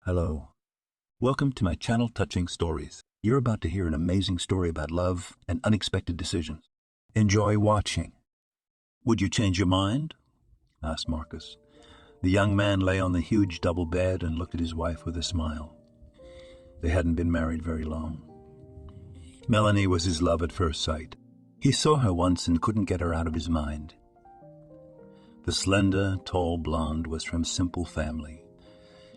Hello. Welcome to my channel Touching Stories. You're about to hear an amazing story about love and unexpected decisions. Enjoy watching. Would you change your mind? Asked Marcus. The young man lay on the huge double bed and looked at his wife with a smile. They hadn't been married very long. Melanie was his love at first sight. He saw her once and couldn't get her out of his mind. The slender, tall blonde was from simple family.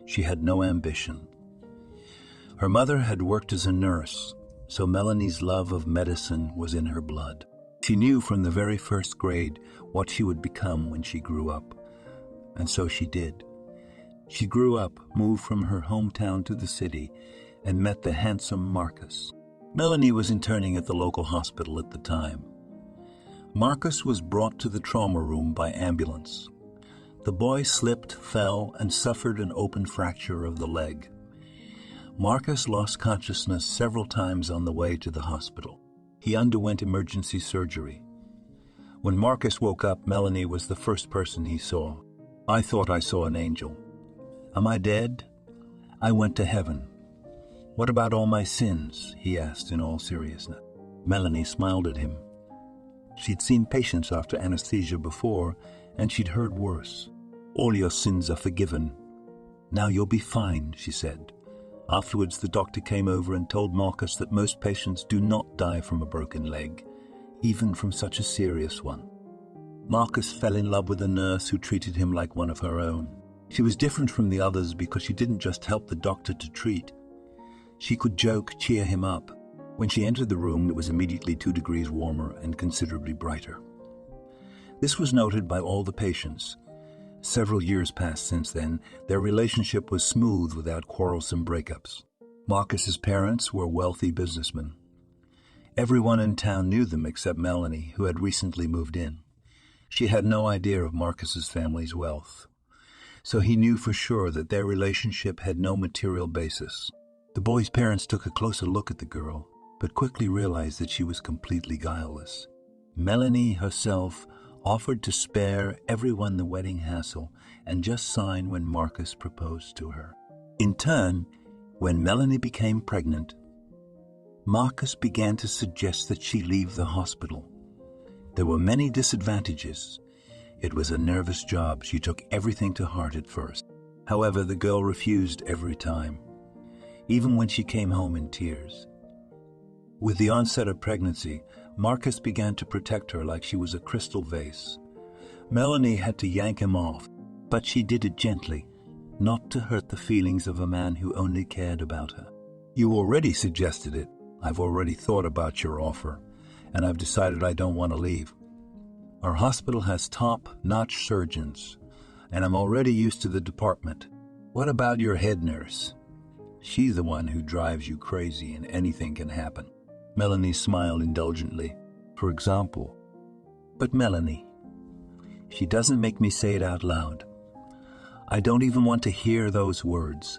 She had no ambition. Her mother had worked as a nurse, so Melanie's love of medicine was in her blood. She knew from the very first grade what she would become when she grew up, and so she did. She grew up, moved from her hometown to the city, and met the handsome Marcus. Melanie was interning at the local hospital at the time. Marcus was brought to the trauma room by ambulance. The boy slipped, fell, and suffered an open fracture of the leg. Marcus lost consciousness several times on the way to the hospital. He underwent emergency surgery. When Marcus woke up, Melanie was the first person he saw. I thought I saw an angel. Am I dead? I went to heaven. What about all my sins? He asked in all seriousness. Melanie smiled at him. She'd seen patients after anesthesia before, and she'd heard worse. All your sins are forgiven. Now you'll be fine, she said. Afterwards, the doctor came over and told Marcus that most patients do not die from a broken leg, even from such a serious one. Marcus fell in love with a nurse who treated him like one of her own. She was different from the others because she didn't just help the doctor to treat. She could joke, cheer him up. When she entered the room, it was immediately 2 degrees warmer and considerably brighter. This was noted by all the patients. Several years passed since then. Their relationship was smooth without quarrelsome breakups. Marcus's parents were wealthy businessmen. Everyone in town knew them except Melanie, who had recently moved in. She had no idea of Marcus's family's wealth, so he knew for sure that their relationship had no material basis. The boy's parents took a closer look at the girl, but quickly realized that she was completely guileless. Melanie herself offered to spare everyone the wedding hassle and just sign when Marcus proposed to her. In turn, when Melanie became pregnant, Marcus began to suggest that she leave the hospital. There were many disadvantages. It was a nervous job. She took everything to heart at first. However, the girl refused every time, even when she came home in tears. With the onset of pregnancy, Marcus began to protect her like she was a crystal vase. Melanie had to yank him off, but she did it gently, not to hurt the feelings of a man who only cared about her. You already suggested it. I've already thought about your offer, and I've decided I don't want to leave. Our hospital has top-notch surgeons, and I'm already used to the department. What about your head nurse? She's the one who drives you crazy and anything can happen. Melanie smiled indulgently. For example, but Melanie, she doesn't make me say it out loud. I don't even want to hear those words.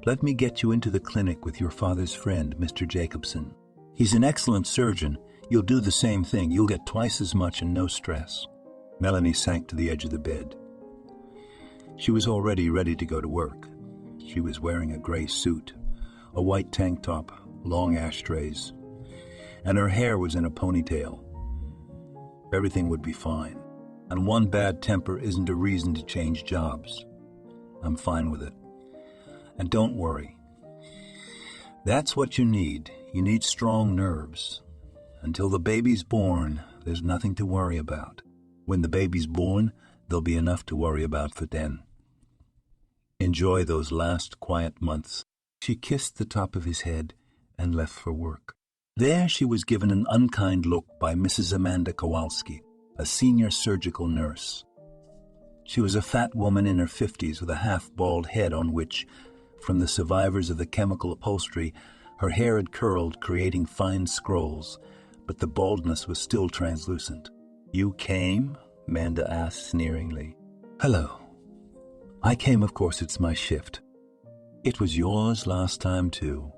Let me get you into the clinic with your father's friend, Mr. Jacobson. He's an excellent surgeon. You'll do the same thing. You'll get twice as much and no stress. Melanie sank to the edge of the bed. She was already ready to go to work. She was wearing a gray suit, a white tank top, long ashtrays, and her hair was in a ponytail. Everything would be fine, and one bad temper isn't a reason to change jobs. I'm fine with it. And don't worry. That's what you need. You need strong nerves. Until the baby's born, there's nothing to worry about. When the baby's born, there'll be enough to worry about for then. Enjoy those last quiet months. She kissed the top of his head and left for work. There she was given an unkind look by Mrs. Amanda Kowalski, a senior surgical nurse. She was a fat woman in her 50s with a half-bald head on which, from the survivors of the chemical upholstery, her hair had curled, creating fine scrolls, but the baldness was still translucent. You came? Amanda asked sneeringly. Hello. I came, of course, it's my shift. It was yours last time, too.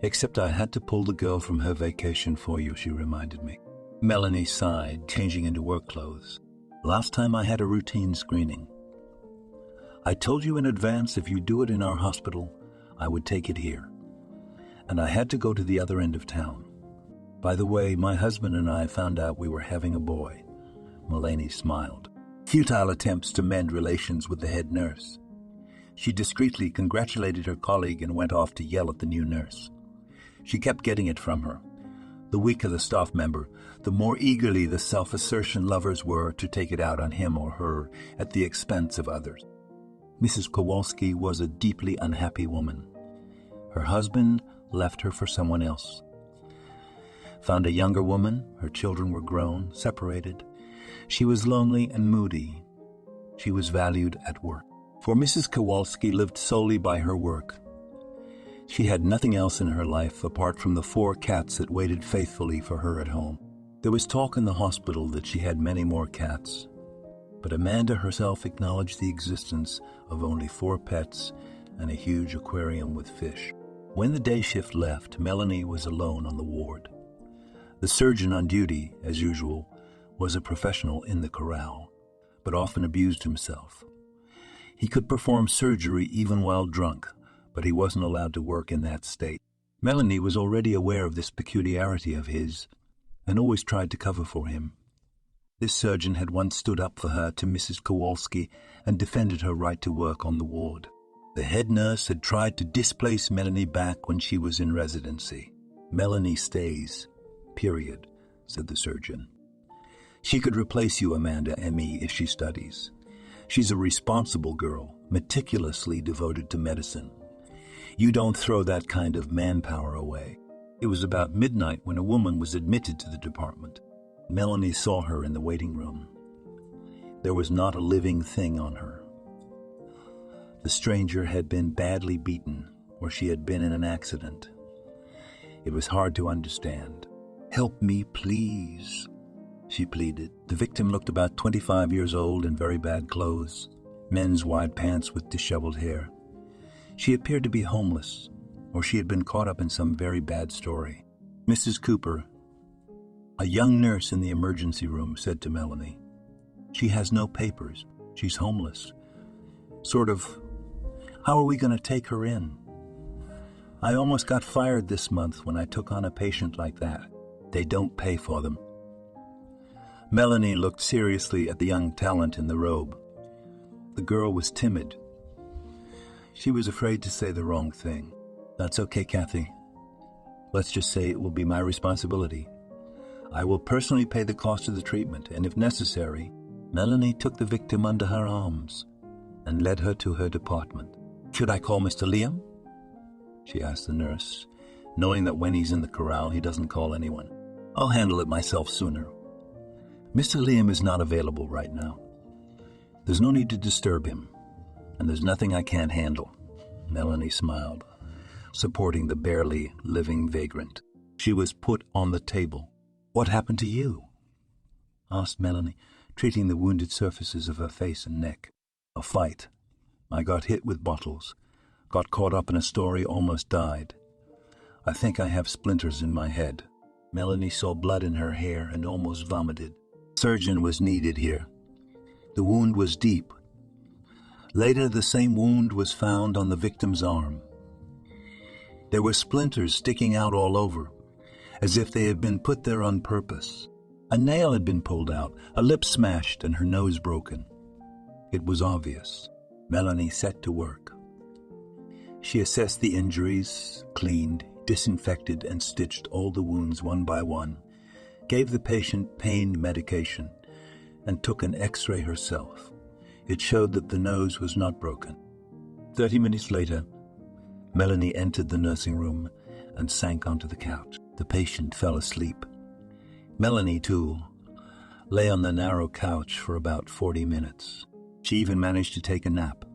Except I had to pull the girl from her vacation for you, she reminded me. Melanie sighed, changing into work clothes. Last time I had a routine screening. I told you in advance if you do it in our hospital, I would take it here. And I had to go to the other end of town. By the way, my husband and I found out we were having a boy. Melanie smiled. Futile attempts to mend relations with the head nurse. She discreetly congratulated her colleague and went off to yell at the new nurse. She kept getting it from her. The weaker the staff member, the more eagerly the self-assertion lovers were to take it out on him or her at the expense of others. Mrs. Kowalski was a deeply unhappy woman. Her husband left her for someone else. Found a younger woman, her children were grown, separated. She was lonely and moody. She was valued at work. For Mrs. Kowalski lived solely by her work. She had nothing else in her life apart from the 4 cats that waited faithfully for her at home. There was talk in the hospital that she had many more cats, but Amanda herself acknowledged the existence of only 4 pets and a huge aquarium with fish. When the day shift left, Melanie was alone on the ward. The surgeon on duty, as usual, was a professional in the corral, but often abused himself. He could perform surgery even while drunk, but he wasn't allowed to work in that state. Melanie was already aware of this peculiarity of his and always tried to cover for him. This surgeon had once stood up for her to Mrs. Kowalski and defended her right to work on the ward. The head nurse had tried to displace Melanie back when she was in residency. Melanie stays, period, said the surgeon. She could replace you, Amanda, M.E., if she studies. She's a responsible girl, meticulously devoted to medicine. You don't throw that kind of manpower away. It was about midnight when a woman was admitted to the department. Melanie saw her in the waiting room. There was not a living thing on her. The stranger had been badly beaten, or she had been in an accident. It was hard to understand. "Help me, please," she pleaded. The victim looked about 25 years old in very bad clothes, men's wide pants with disheveled hair. She appeared to be homeless, or she had been caught up in some very bad story. Mrs. Cooper, a young nurse in the emergency room, said to Melanie, "She has no papers. She's homeless. How are we going to take her in? I almost got fired this month when I took on a patient like that. They don't pay for them." Melanie looked seriously at the young talent in the robe. The girl was timid. She was afraid to say the wrong thing. "That's okay, Kathy. Let's just say it will be my responsibility. I will personally pay the cost of the treatment, and if necessary..." Melanie took the victim under her arms and led her to her department. "Should I call Mr. Liam?" she asked the nurse, knowing that when he's in the corral, he doesn't call anyone. "I'll handle it myself sooner. Mr. Liam is not available right now. There's no need to disturb him, and there's nothing I can't handle." Melanie smiled, supporting the barely living vagrant. She was put on the table. "What happened to you?" asked Melanie, treating the wounded surfaces of her face and neck. "A fight. I got hit with bottles, got caught up in a story, almost died. I think I have splinters in my head." Melanie saw blood in her hair and almost vomited. Surgeon was needed here. The wound was deep. Later, the same wound was found on the victim's arm. There were splinters sticking out all over, as if they had been put there on purpose. A nail had been pulled out, a lip smashed, and her nose broken. It was obvious. Melanie set to work. She assessed the injuries, cleaned, disinfected, and stitched all the wounds one by one, gave the patient pain medication, and took an X-ray herself. It showed that the nose was not broken. 30 minutes later, Melanie entered the nursing room and sank onto the couch. The patient fell asleep. Melanie, too, lay on the narrow couch for about 40 minutes. She even managed to take a nap.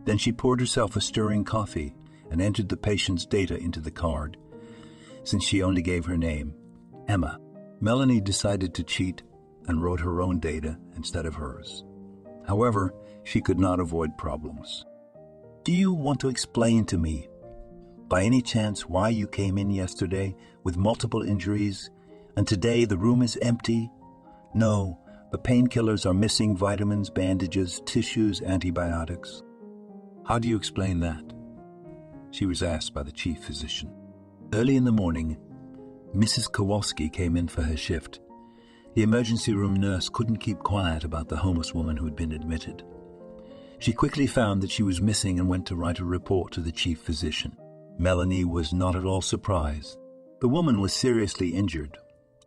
Then she poured herself a stirring coffee and entered the patient's data into the card, since she only gave her name, Emma. Melanie decided to cheat and wrote her own data instead of hers. However, she could not avoid problems. "Do you want to explain to me, by any chance, why you came in yesterday with multiple injuries, and today the room is empty?" "No, The painkillers are missing vitamins, bandages, tissues, antibiotics. How do you explain that? She was asked by the chief physician. Early in the morning, Mrs. Kowalski came in for her shift. The emergency room nurse couldn't keep quiet about the homeless woman who had been admitted. She quickly found that she was missing and went to write a report to the chief physician. Melanie was not at all surprised. The woman was seriously injured.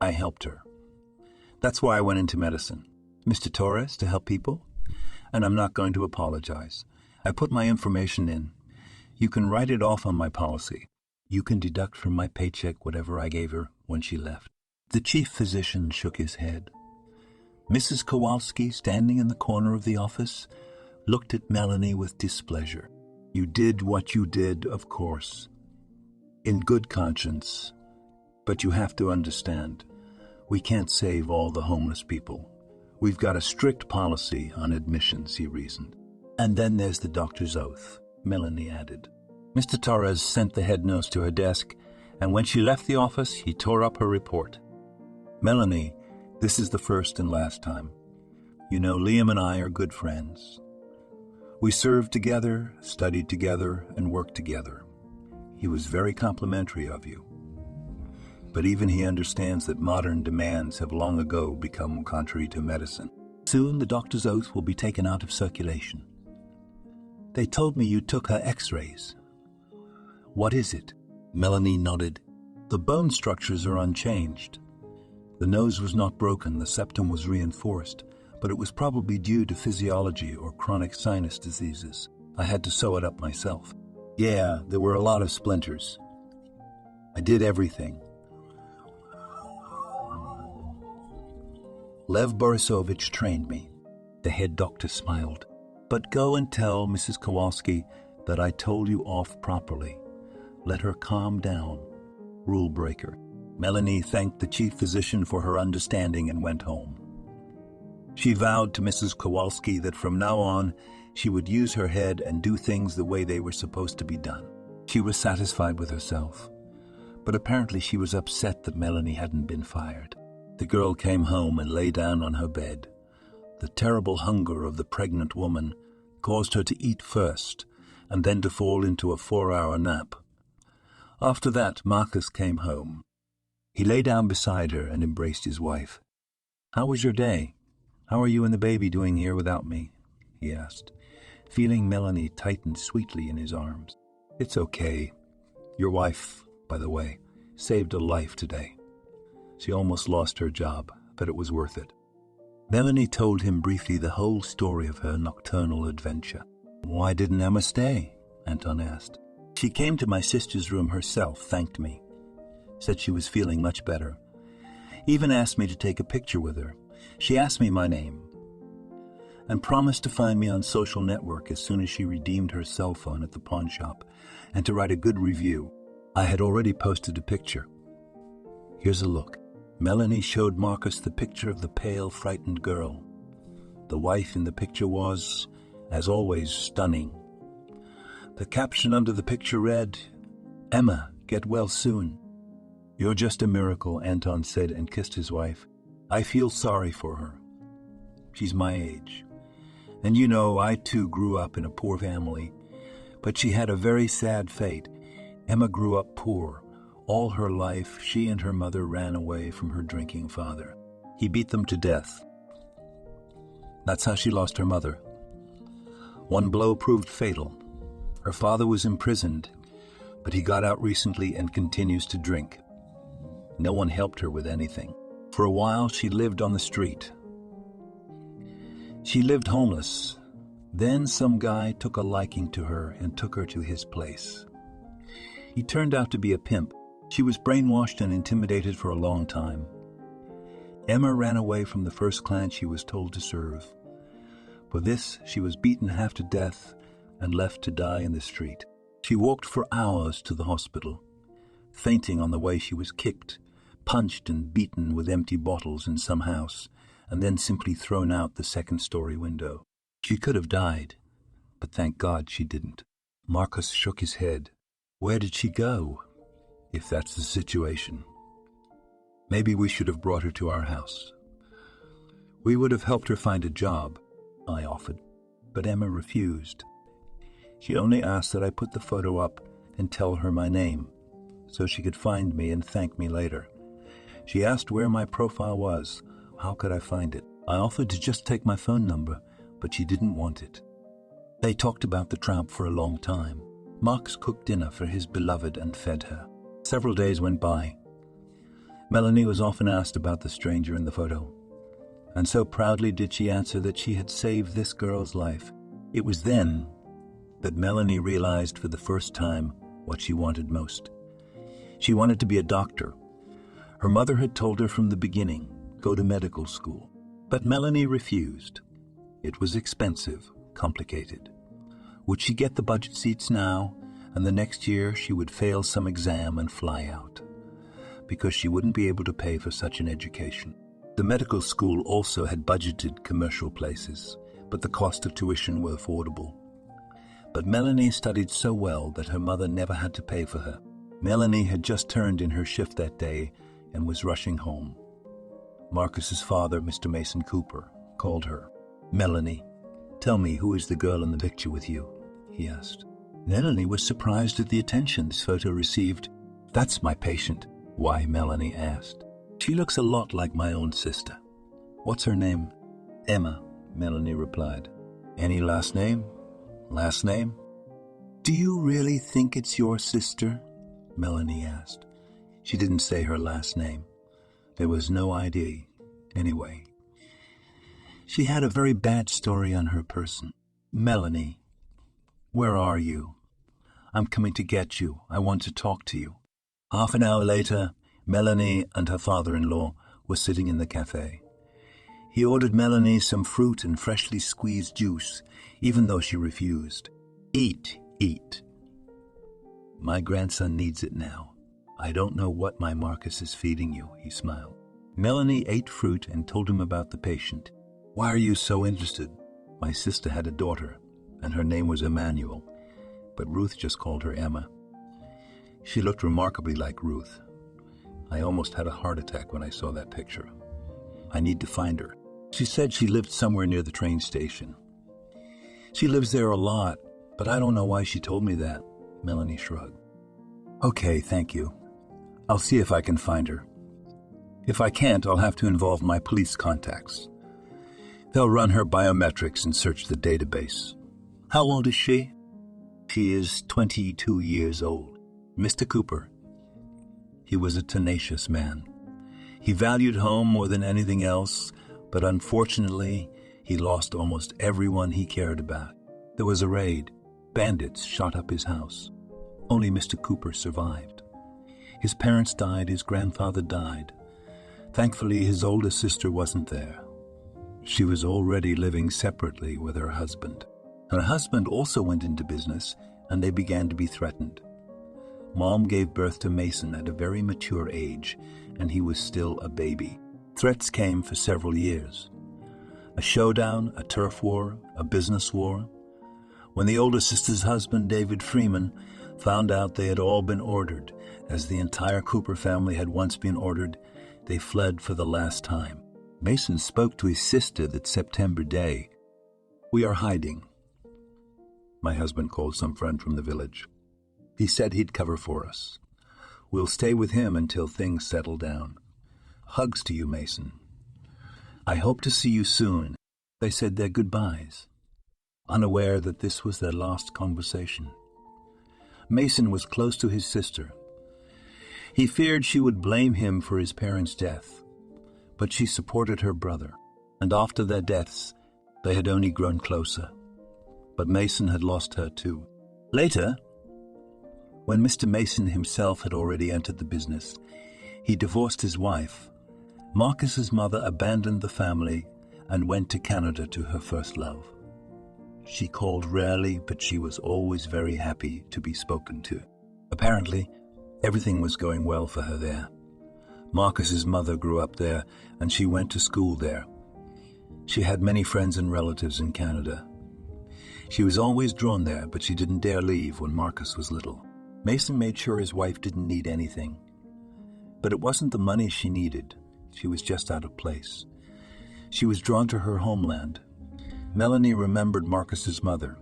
I helped her. That's why I went into medicine. Mr. Torres, to help people. And I'm not going to apologize. I put my information in. You can write it off on my policy. You can deduct from my paycheck whatever I gave her when she left. The chief physician shook his head. Mrs. Kowalski, standing in the corner of the office, looked at Melanie with displeasure. You did what you did, of course, in good conscience. But you have to understand, we can't save all the homeless people. We've got a strict policy on admissions, he reasoned. And then there's the doctor's oath, Melanie added. Mr. Torres sent the head nurse to her desk, and when she left the office, he tore up her report. Melanie, this is the first and last time. You know, Liam and I are good friends. We served together, studied together, and worked together. He was very complimentary of you. But even he understands that modern demands have long ago become contrary to medicine. Soon the doctor's oath will be taken out of circulation. They told me you took her x-rays. What is it? Melanie nodded. The bone structures are unchanged. The nose was not broken, the septum was reinforced, but it was probably due to physiology or chronic sinus diseases. I had to sew it up myself. Yeah, there were a lot of splinters. I did everything. Lev Borisovich trained me. The head doctor smiled. But go and tell Mrs. Kowalski that I told you off properly. Let her calm down. Rule breaker. Melanie thanked the chief physician for her understanding and went home. She vowed to Mrs. Kowalski that from now on she would use her head and do things the way they were supposed to be done. She was satisfied with herself, but apparently she was upset that Melanie hadn't been fired. The girl came home and lay down on her bed. The terrible hunger of the pregnant woman caused her to eat first and then to fall into a 4-hour nap. After that, Marcus came home. He lay down beside her and embraced his wife. How was your day? How are you and the baby doing here without me? He asked, feeling Melanie tighten sweetly in his arms. It's okay. Your wife, by the way, saved a life today. She almost lost her job, but it was worth it. Melanie told him briefly the whole story of her nocturnal adventure. Why didn't Emma stay? Anton asked. She came to my sister's room herself, thanked me. Said she was feeling much better. Even asked me to take a picture with her. She asked me my name and promised to find me on social network as soon as she redeemed her cell phone at the pawn shop and to write a good review. I had already posted a picture. Here's a look. Melanie showed Marcus the picture of the pale, frightened girl. The wife in the picture was, as always, stunning. The caption under the picture read, Emma, get well soon. You're just a miracle, Anton said and kissed his wife. I feel sorry for her. She's my age. And you know, I too grew up in a poor family, but she had a very sad fate. Emma grew up poor. All her life, she and her mother ran away from her drinking father. He beat them to death. That's how she lost her mother. One blow proved fatal. Her father was imprisoned, but he got out recently and continues to drink. No one helped her with anything. For a while, she lived on the street. She lived homeless. Then some guy took a liking to her and took her to his place. He turned out to be a pimp. She was brainwashed and intimidated for a long time. Emma ran away from the first clan she was told to serve. For this, she was beaten half to death and left to die in the street. She walked for hours to the hospital. Fainting on the way, she was kicked, punched and beaten with empty bottles in some house, and then simply thrown out the second-story window. She could have died, but thank God she didn't. Marcus shook his head. Where did she go? If that's the situation. Maybe we should have brought her to our house. We would have helped her find a job, I offered, but Emma refused. She only asked that I put the photo up and tell her my name, so she could find me and thank me later. She asked where my profile was. How could I find it? I offered to just take my phone number, but she didn't want it. They talked about the tramp for a long time. Marcus cooked dinner for his beloved and fed her. Several days went by. Melanie was often asked about the stranger in the photo, and so proudly did she answer that she had saved this girl's life. It was then that Melanie realized for the first time what she wanted most. She wanted to be a doctor. Her mother had told her from the beginning, go to medical school. But Melanie refused. It was expensive, complicated. Would she get the budget seats now, and the next year she would fail some exam and fly out? Because she wouldn't be able to pay for such an education. The medical school also had budgeted commercial places, but the cost of tuition were affordable. But Melanie studied so well that her mother never had to pay for her. Melanie had just turned in her shift that day and was rushing home. Marcus's father, Mr. Mason Cooper, called her. Melanie, tell me, who is the girl in the picture with you? He asked. Melanie was surprised at the attention this photo received. That's my patient. Why? Melanie asked. She looks a lot like my own sister. What's her name? Emma, Melanie replied. Any last name? Last name? Do you really think it's your sister? Melanie asked. She didn't say her last name. There was no ID. Anyway, she had a very bad story on her person. Melanie, where are you? I'm coming to get you. I want to talk to you. Half an hour later, Melanie and her father-in-law were sitting in the cafe. He ordered Melanie some fruit and freshly squeezed juice, even though she refused. Eat, eat. My grandson needs it now. I don't know what my Marcus is feeding you, he smiled. Melanie ate fruit and told him about the patient. Why are you so interested? My sister had a daughter, and her name was Emmanuel, but Ruth just called her Emma. She looked remarkably like Ruth. I almost had a heart attack when I saw that picture. I need to find her. She said she lived somewhere near the train station. She lives there a lot, but I don't know why she told me that, Melanie shrugged. Okay, thank you. I'll see if I can find her. If I can't, I'll have to involve my police contacts. They'll run her biometrics and search the database. How old is she? She is 22 years old. Mr. Cooper. He was a tenacious man. He valued home more than anything else, but unfortunately, he lost almost everyone he cared about. There was a raid. Bandits shot up his house. Only Mr. Cooper survived. His parents died, his grandfather died. Thankfully, his older sister wasn't there. She was already living separately with her husband. Her husband also went into business, and they began to be threatened. Mom gave birth to Mason at a very mature age, and he was still a baby. Threats came for several years. A showdown, a turf war, a business war. When the older sister's husband, David Freeman, found out they had all been ordered, as the entire Cooper family had once been ordered, they fled for the last time. Mason spoke to his sister that September day. We are hiding. My husband called some friend from the village. He said he'd cover for us. We'll stay with him until things settle down. Hugs to you, Mason. I hope to see you soon. They said their goodbyes, unaware that this was their last conversation. Mason was close to his sister. He feared she would blame him for his parents' death, but she supported her brother, and after their deaths, they had only grown closer. But Mason had lost her too. Later, when Mr. Mason himself had already entered the business, he divorced his wife. Marcus's mother abandoned the family and went to Canada to her first love. She called rarely, but she was always very happy to be spoken to. Apparently, everything was going well for her there. Marcus's mother grew up there, and she went to school there. She had many friends and relatives in Canada. She was always drawn there, but she didn't dare leave when Marcus was little. Mason made sure his wife didn't need anything. But it wasn't the money she needed. She was just out of place. She was drawn to her homeland. Melanie remembered Marcus's mother.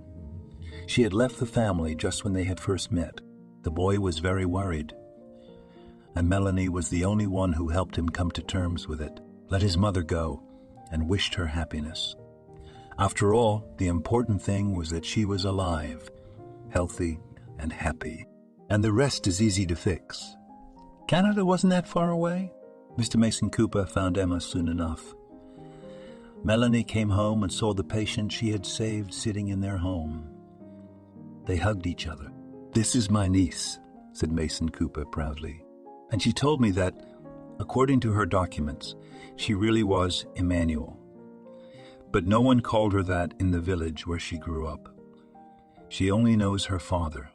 She had left the family just when they had first met. The boy was very worried, and Melanie was the only one who helped him come to terms with it, let his mother go, and wished her happiness. After all, the important thing was that she was alive, healthy, and happy. And the rest is easy to fix. Canada wasn't that far away. Mr. Mason Cooper found Emma soon enough. Melanie came home and saw the patient she had saved sitting in their home. They hugged each other. "This is my niece," said Mason Cooper proudly. And she told me that, according to her documents, she really was Emmanuel. But no one called her that in the village where she grew up. She only knows her father.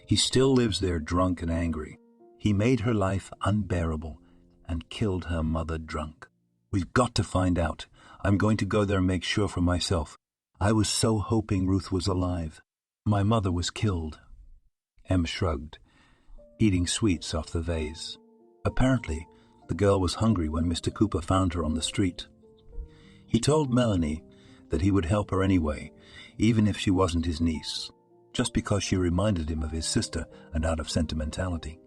He still lives there, drunk and angry. He made her life unbearable and killed her mother drunk. We've got to find out. I'm going to go there and make sure for myself. I was so hoping Ruth was alive. My mother was killed. Em shrugged, eating sweets off the vase. Apparently, the girl was hungry when Mr. Cooper found her on the street. He told Melanie that he would help her anyway, even if she wasn't his niece, just because she reminded him of his sister and out of sentimentality.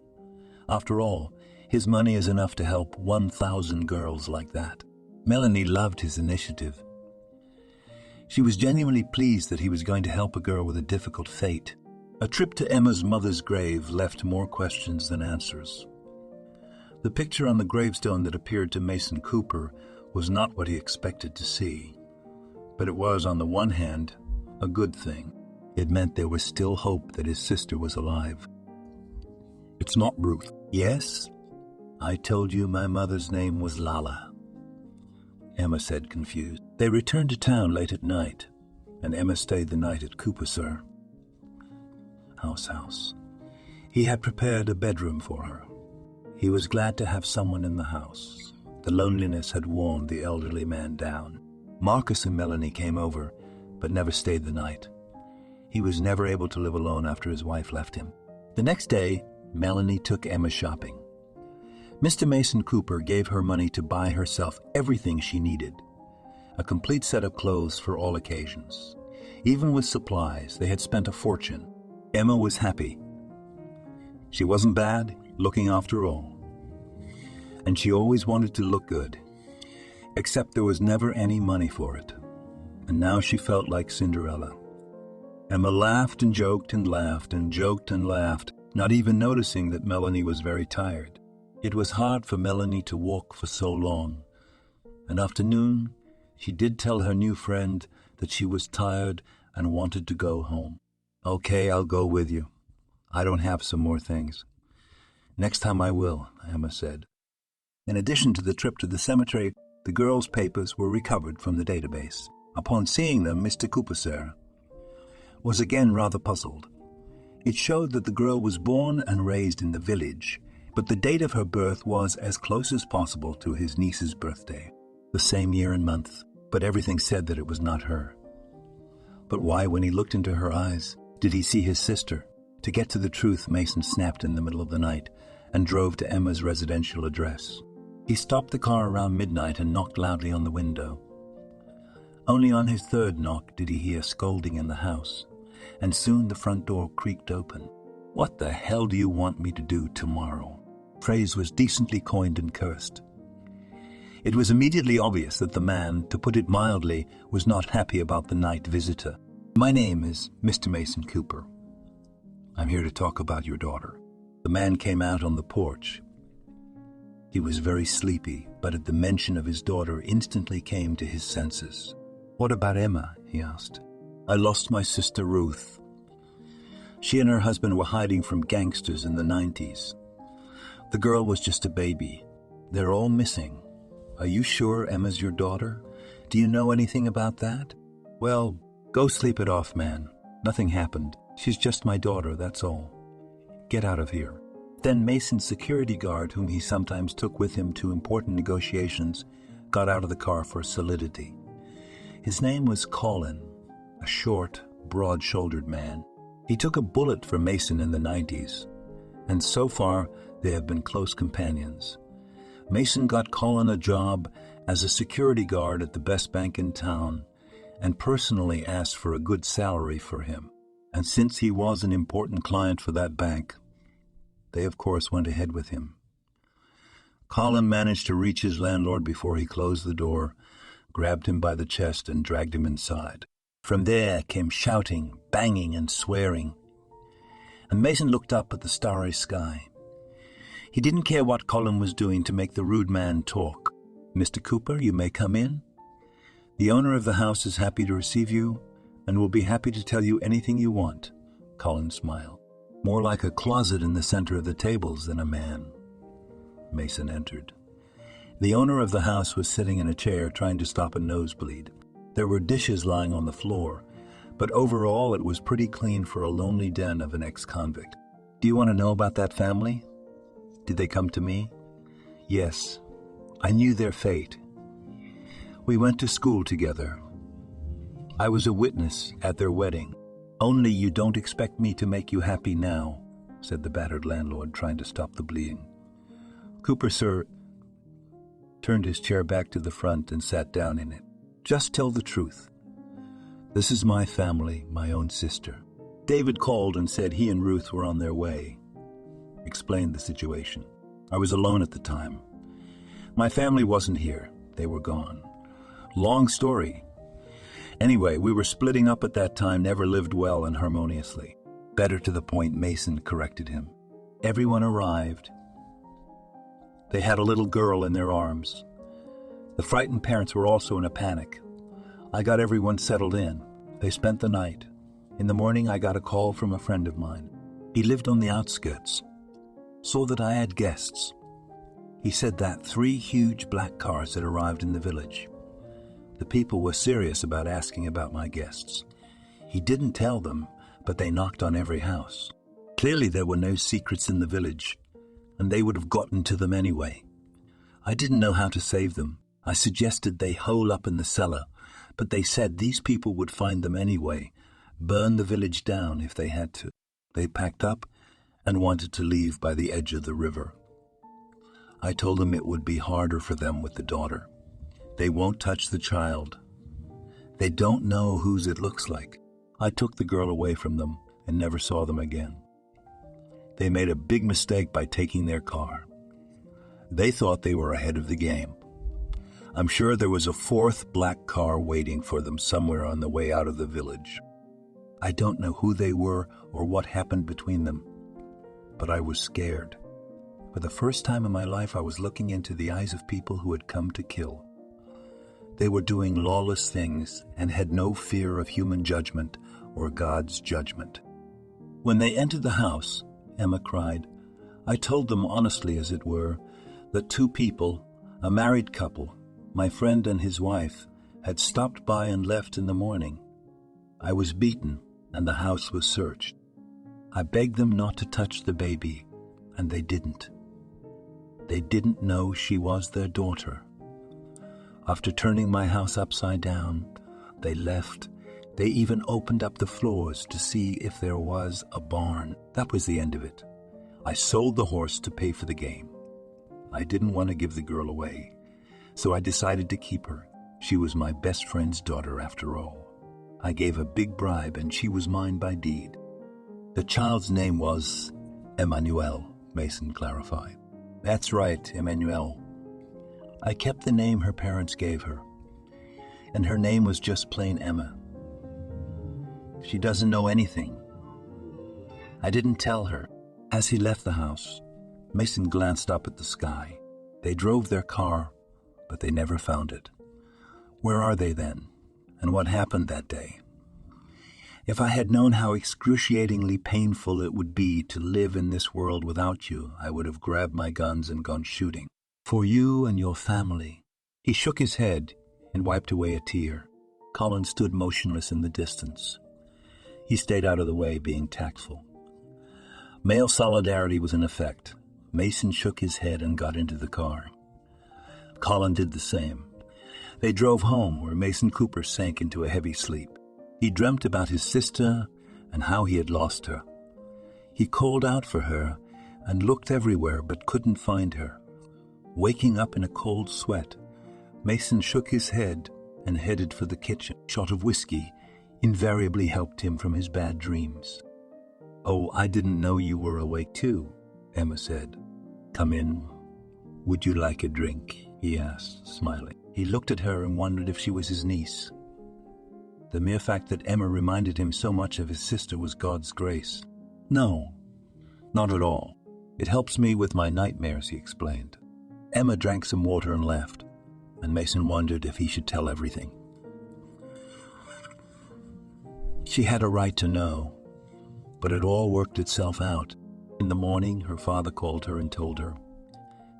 After all, his money is enough to help 1,000 girls like that. Melanie loved his initiative. She was genuinely pleased that he was going to help a girl with a difficult fate. A trip to Emma's mother's grave left more questions than answers. The picture on the gravestone that appeared to Mason Cooper was not what he expected to see. But it was, on the one hand, a good thing. It meant there was still hope that his sister was alive. "It's not Ruth." "Yes, I told you my mother's name was Lala," Emma said, confused. They returned to town late at night, and Emma stayed the night at Cooper's house. He had prepared a bedroom for her. He was glad to have someone in the house. The loneliness had worn the elderly man down. Marcus and Melanie came over, but never stayed the night. He was never able to live alone after his wife left him. The next day, Melanie took Emma shopping. Mr. Mason Cooper gave her money to buy herself everything she needed. A complete set of clothes for all occasions. Even with supplies, they had spent a fortune. Emma was happy. She wasn't bad, looking after all. And she always wanted to look good. Except there was never any money for it. And now she felt like Cinderella. Emma laughed and joked and laughed and joked and laughed, not even noticing that Melanie was very tired. It was hard for Melanie to walk for so long. And after noon, she did tell her new friend that she was tired and wanted to go home. "Okay, I'll go with you. I don't have some more things." "Next time I will," Emma said. In addition to the trip to the cemetery, the girls' papers were recovered from the database. Upon seeing them, Mr. Cooper was again rather puzzled. It showed that the girl was born and raised in the village, but the date of her birth was as close as possible to his niece's birthday, the same year and month, but everything said that it was not her. But why, when he looked into her eyes, did he see his sister? To get to the truth, Mason snapped in the middle of the night and drove to Emma's residential address. He stopped the car around midnight and knocked loudly on the window. Only on his third knock did he hear scolding in the house, and soon the front door creaked open. "What the hell do you want me to do tomorrow?" Phrase was decently coined and cursed. It was immediately obvious that the man, to put it mildly, was not happy about the night visitor. "My name is Mr. Mason Cooper. I'm here to talk about your daughter." The man came out on the porch. He was very sleepy, but at the mention of his daughter instantly came to his senses. "What about Emma?" he asked. "I lost my sister Ruth. She and her husband were hiding from gangsters in the 90s. The girl was just a baby. They're all missing. Are you sure Emma's your daughter? Do you know anything about that?" "Well, go sleep it off, man. Nothing happened. She's just my daughter, that's all. Get out of here." Then Mason's security guard, whom he sometimes took with him to important negotiations, got out of the car for solidity. His name was Colin, a short, broad-shouldered man. He took a bullet for Mason in the 90s, and so far they have been close companions. Mason got Colin a job as a security guard at the best bank in town and personally asked for a good salary for him. And since he was an important client for that bank, they of course went ahead with him. Colin managed to reach his landlord before he closed the door, grabbed him by the chest and dragged him inside. From there came shouting, banging, and swearing. And Mason looked up at the starry sky. He didn't care what Colin was doing to make the rude man talk. "Mr. Cooper, you may come in. The owner of the house is happy to receive you and will be happy to tell you anything you want," Colin smiled. More like a closet in the center of the tables than a man. Mason entered. The owner of the house was sitting in a chair trying to stop a nosebleed. There were dishes lying on the floor, but overall it was pretty clean for a lonely den of an ex-convict. "Do you want to know about that family? Did they come to me?" "Yes. I knew their fate. We went to school together. I was a witness at their wedding. Only you don't expect me to make you happy now," said the battered landlord, trying to stop the bleeding. Cooper, sir, turned his chair back to the front and sat down in it. "Just tell the truth. This is my family, my own sister. David called and said he and Ruth were on their way. Explained the situation. I was alone at the time. My family wasn't here. They were gone. Long story. Anyway, we were splitting up at that time, never lived well and harmoniously." Better to the point, Mason corrected him. "Everyone arrived. They had a little girl in their arms. The frightened parents were also in a panic. I got everyone settled in. They spent the night. In the morning, I got a call from a friend of mine. He lived on the outskirts. Saw that I had guests. He said that 3 huge black cars had arrived in the village. The people were serious about asking about my guests. He didn't tell them, but they knocked on every house. Clearly there were no secrets in the village, and they would have gotten to them anyway. I didn't know how to save them. I suggested they hole up in the cellar, but they said these people would find them anyway, burn the village down if they had to. They packed up and wanted to leave by the edge of the river. I told them it would be harder for them with the daughter. They won't touch the child. They don't know whose it looks like. I took the girl away from them and never saw them again. They made a big mistake by taking their car. They thought they were ahead of the game. I'm sure there was a 4th black car waiting for them somewhere on the way out of the village. I don't know who they were or what happened between them, but I was scared. For the first time in my life, I was looking into the eyes of people who had come to kill. They were doing lawless things and had no fear of human judgment or God's judgment. When they entered the house, Emma cried, I told them honestly, as it were, that 2 people, a married couple, my friend and his wife, had stopped by and left in the morning. I was beaten and the house was searched. I begged them not to touch the baby, and they didn't. They didn't know she was their daughter. After turning my house upside down, they left. They even opened up the floors to see if there was a barn. That was the end of it. I sold the horse to pay for the game. I didn't want to give the girl away, so I decided to keep her. She was my best friend's daughter after all. I gave a big bribe and she was mine by deed. The child's name was Emmanuel, Mason clarified. That's right, Emmanuel. I kept the name her parents gave her, and her name was just plain Emma. She doesn't know anything. I didn't tell her. As he left the house, Mason glanced up at the sky. They drove their car, but they never found it. Where are they then? And what happened that day? If I had known how excruciatingly painful it would be to live in this world without you, I would have grabbed my guns and gone shooting. For you and your family. He shook his head and wiped away a tear. Colin stood motionless in the distance. He stayed out of the way, being tactful. Male solidarity was in effect. Mason shook his head and got into the car. Colin did the same. They drove home, where Mason Cooper sank into a heavy sleep. He dreamt about his sister and how he had lost her. He called out for her and looked everywhere but couldn't find her. Waking up in a cold sweat, Mason shook his head and headed for the kitchen. A shot of whiskey invariably helped him from his bad dreams. "Oh, I didn't know you were awake too," Emma said. "Come in. Would you like a drink?" he asked, smiling. He looked at her and wondered if she was his niece. The mere fact that Emma reminded him so much of his sister was God's grace. "No, not at all. It helps me with my nightmares," he explained. Emma drank some water and left, and Mason wondered if he should tell everything. She had a right to know, but it all worked itself out. In the morning, her father called her and told her.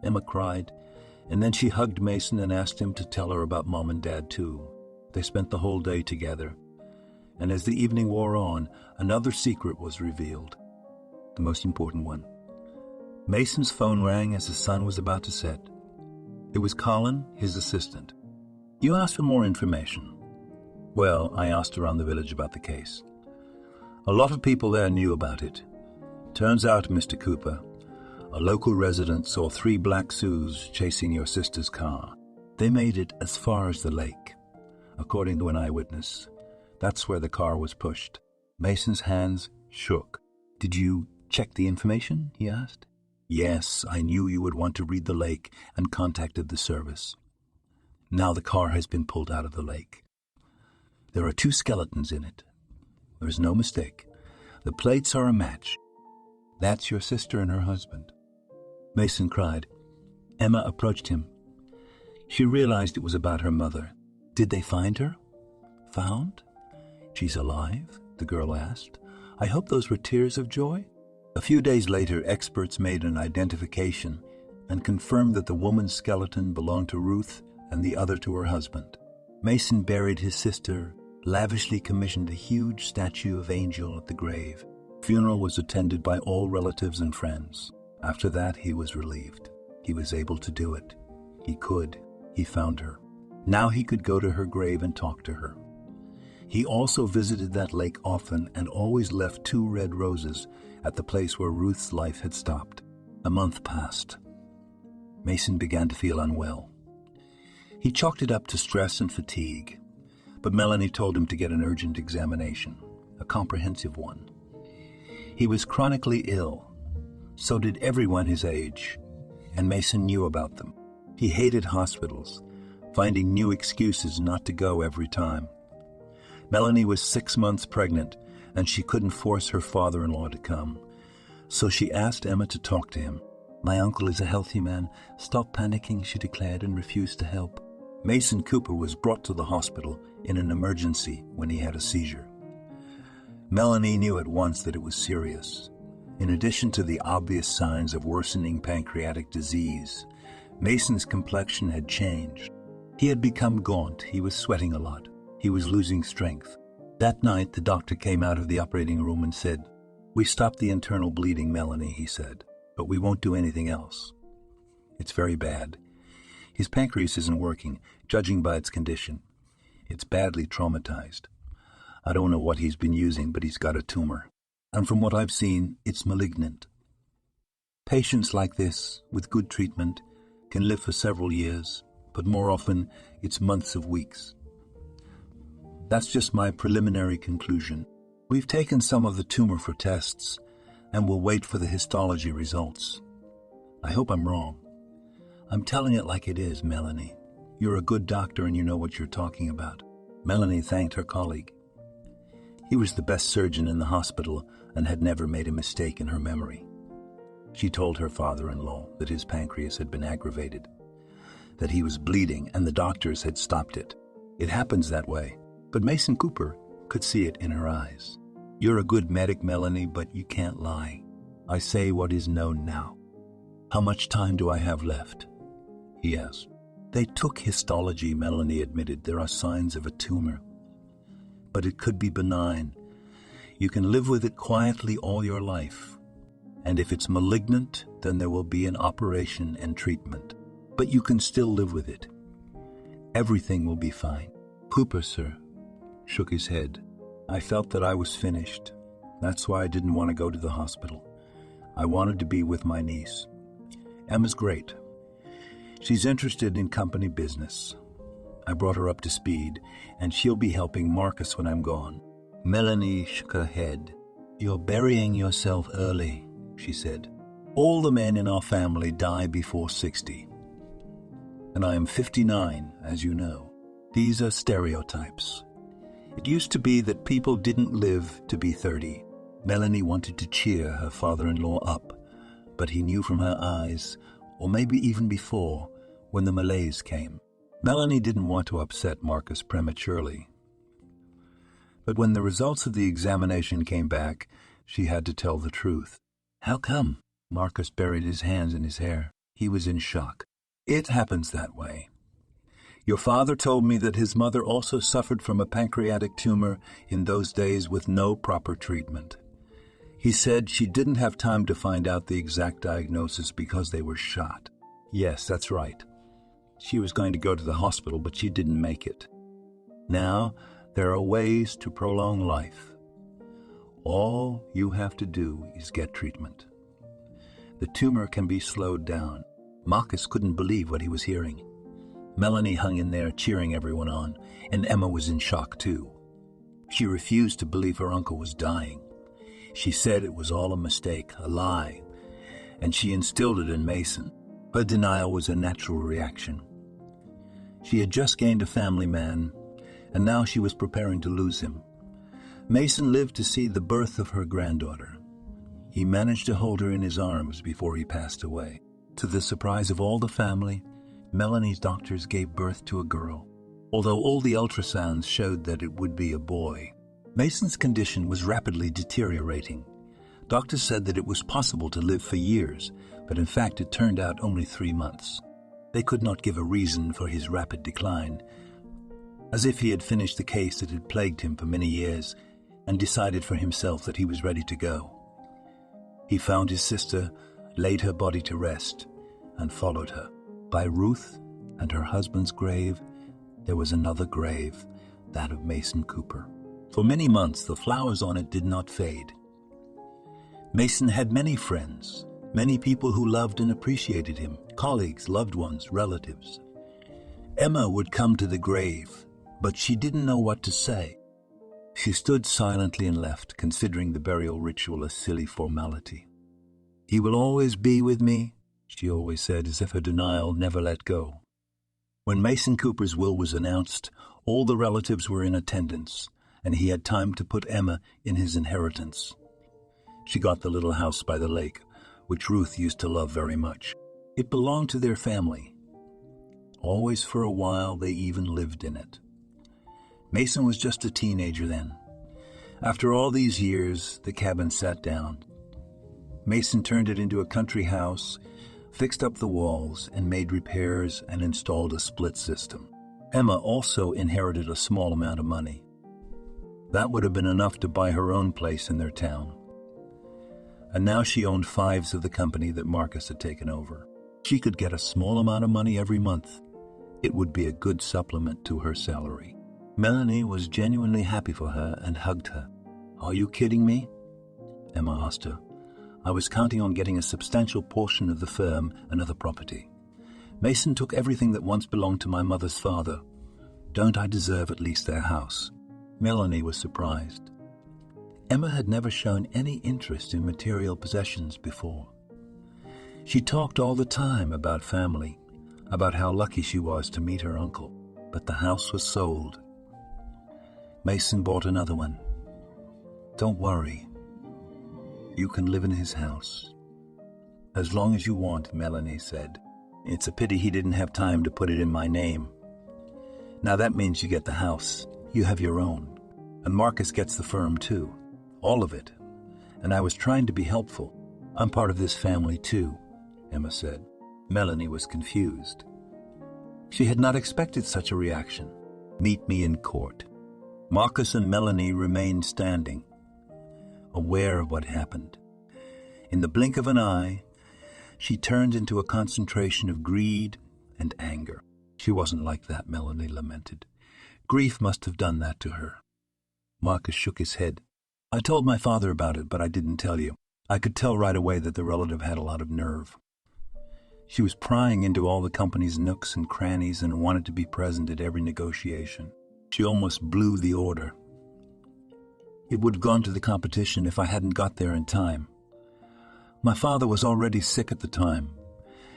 Emma cried, and then she hugged Mason and asked him to tell her about Mom and Dad too. They spent the whole day together, and as the evening wore on, another secret was revealed, the most important one. Mason's phone rang as the sun was about to set. It was Colin, his assistant. "You asked for more information." "Well, I asked around the village about the case. A lot of people there knew about it. Turns out, Mr. Cooper, a local resident saw 3 black Sioux chasing your sister's car. They made it as far as the lake. According to an eyewitness, that's where the car was pushed." Mason's hands shook. "Did you check the information?" he asked. "Yes, I knew you would want to read the lake and contacted the service. Now the car has been pulled out of the lake. There are 2 skeletons in it. There is no mistake. The plates are a match. That's your sister and her husband." Mason cried. Emma approached him. She realized it was about her mother. "Did they find her?" "Found? She's alive?" the girl asked. "I hope those were tears of joy." A few days later, experts made an identification and confirmed that the woman's skeleton belonged to Ruth and the other to her husband. Mason buried his sister, lavishly commissioned a huge statue of Angel at the grave. The funeral was attended by all relatives and friends. After that, he was relieved. He was able to do it. He could. He found her. Now he could go to her grave and talk to her. He also visited that lake often and always left 2 red roses at the place where Ruth's life had stopped. A month passed. Mason began to feel unwell. He chalked it up to stress and fatigue, but Melanie told him to get an urgent examination, a comprehensive one. He was chronically ill. So did everyone his age, and Mason knew about them. He hated hospitals, finding new excuses not to go every time. Melanie was 6 months pregnant, and she couldn't force her father-in-law to come. So she asked Emma to talk to him. "My uncle is a healthy man. Stop panicking," she declared, and refused to help. Mason Cooper was brought to the hospital in an emergency when he had a seizure. Melanie knew at once that it was serious. In addition to the obvious signs of worsening pancreatic disease, Mason's complexion had changed. He had become gaunt. He was sweating a lot. He was losing strength. That night, the doctor came out of the operating room and said, "We stopped the internal bleeding, Melanie," he said, "but we won't do anything else. It's very bad. His pancreas isn't working, judging by its condition. It's badly traumatized. I don't know what he's been using, but he's got a tumor. And from what I've seen, it's malignant. Patients like this, with good treatment, can live for several years, but more often, it's months of weeks. That's just my preliminary conclusion. We've taken some of the tumor for tests, and we'll wait for the histology results. I hope I'm wrong. I'm telling it like it is, Melanie. You're a good doctor and you know what you're talking about." Melanie thanked her colleague. He was the best surgeon in the hospital and had never made a mistake in her memory. She told her father-in-law that his pancreas had been aggravated, that he was bleeding and the doctors had stopped it. It happens that way, but Mason Cooper could see it in her eyes. "You're a good medic, Melanie, but you can't lie. I say what is known now." "How much time do I have left?" he asked. "They took histology," Melanie admitted. "There are signs of a tumor. But it could be benign. You can live with it quietly all your life. And if it's malignant, then there will be an operation and treatment. But you can still live with it. Everything will be fine." Cooper, sir, shook his head. "I felt that I was finished. That's why I didn't want to go to the hospital. I wanted to be with my niece. Emma's great. She's interested in company business. I brought her up to speed, and she'll be helping Marcus when I'm gone." Melanie shook her head. "You're burying yourself early," she said. "All the men in our family die before 60. And I am 59, as you know. These are stereotypes. It used to be that people didn't live to be 30. Melanie wanted to cheer her father-in-law up, but he knew from her eyes, or maybe even before, when the malaise came. Melanie didn't want to upset Marcus prematurely. But when the results of the examination came back, she had to tell the truth. "How come?" Marcus buried his hands in his hair. He was in shock. "It happens that way. Your father told me that his mother also suffered from a pancreatic tumor in those days with no proper treatment. He said she didn't have time to find out the exact diagnosis because they were shot." Yes, that's right. She was going to go to the hospital, but she didn't make it. Now, there are ways to prolong life. All you have to do is get treatment. The tumor can be slowed down. Marcus couldn't believe what he was hearing. Melanie hung in there, cheering everyone on, and Emma was in shock too. She refused to believe her uncle was dying. She said it was all a mistake, a lie, and she instilled it in Mason. Her denial was a natural reaction. She had just gained a family man, and now she was preparing to lose him. Mason lived to see the birth of her granddaughter. He managed to hold her in his arms before he passed away. To the surprise of all the family, Melanie's doctors gave birth to a girl, although all the ultrasounds showed that it would be a boy. Mason's condition was rapidly deteriorating. Doctors said that it was possible to live for years, but in fact it turned out only 3 months. They could not give a reason for his rapid decline, as if he had finished the case that had plagued him for many years and decided for himself that he was ready to go. He found his sister, laid her body to rest, and followed her. By Ruth and her husband's grave, there was another grave, that of Mason Cooper. For many months, the flowers on it did not fade. Mason had many friends, many people who loved and appreciated him, colleagues, loved ones, relatives. Emma would come to the grave, but she didn't know what to say. She stood silently and left, considering the burial ritual a silly formality. "He will always be with me," she always said, as if her denial never let go. When Mason Cooper's will was announced, all the relatives were in attendance, and he had time to put Emma in his inheritance. She got the little house by the lake, which Ruth used to love very much. It belonged to their family. Always for a while, they even lived in it. Mason was just a teenager then. After all these years, the cabin sat down. Mason turned it into a country house, fixed up the walls, and made repairs and installed a split system. Emma also inherited a small amount of money. That would have been enough to buy her own place in their town. And now she owned 5 of the company that Marcus had taken over. She could get a small amount of money every month. It would be a good supplement to her salary. Melanie was genuinely happy for her and hugged her. "Are you kidding me?" Emma asked her. "I was counting on getting a substantial portion of the firm and other property. Mason took everything that once belonged to my mother's father. Don't I deserve at least their house?" Melanie was surprised. Emma had never shown any interest in material possessions before. She talked all the time about family, about how lucky she was to meet her uncle, but the house was sold. Mason bought another one. "Don't worry. You can live in his house. As long as you want," Melanie said. "It's a pity he didn't have time to put it in my name. Now that means you get the house. You have your own. And Marcus gets the firm too. All of it. And I was trying to be helpful. I'm part of this family too," Emma said. Melanie was confused. She had not expected such a reaction. "Meet me in court." Marcus and Melanie remained standing, aware of what happened. In the blink of an eye, she turned into a concentration of greed and anger. She wasn't like that, Melanie lamented. Grief must have done that to her. Marcus shook his head. "I told my father about it, but I didn't tell you. I could tell right away that the relative had a lot of nerve." She was prying into all the company's nooks and crannies and wanted to be present at every negotiation. She almost blew the order. It would have gone to the competition if I hadn't got there in time. My father was already sick at the time,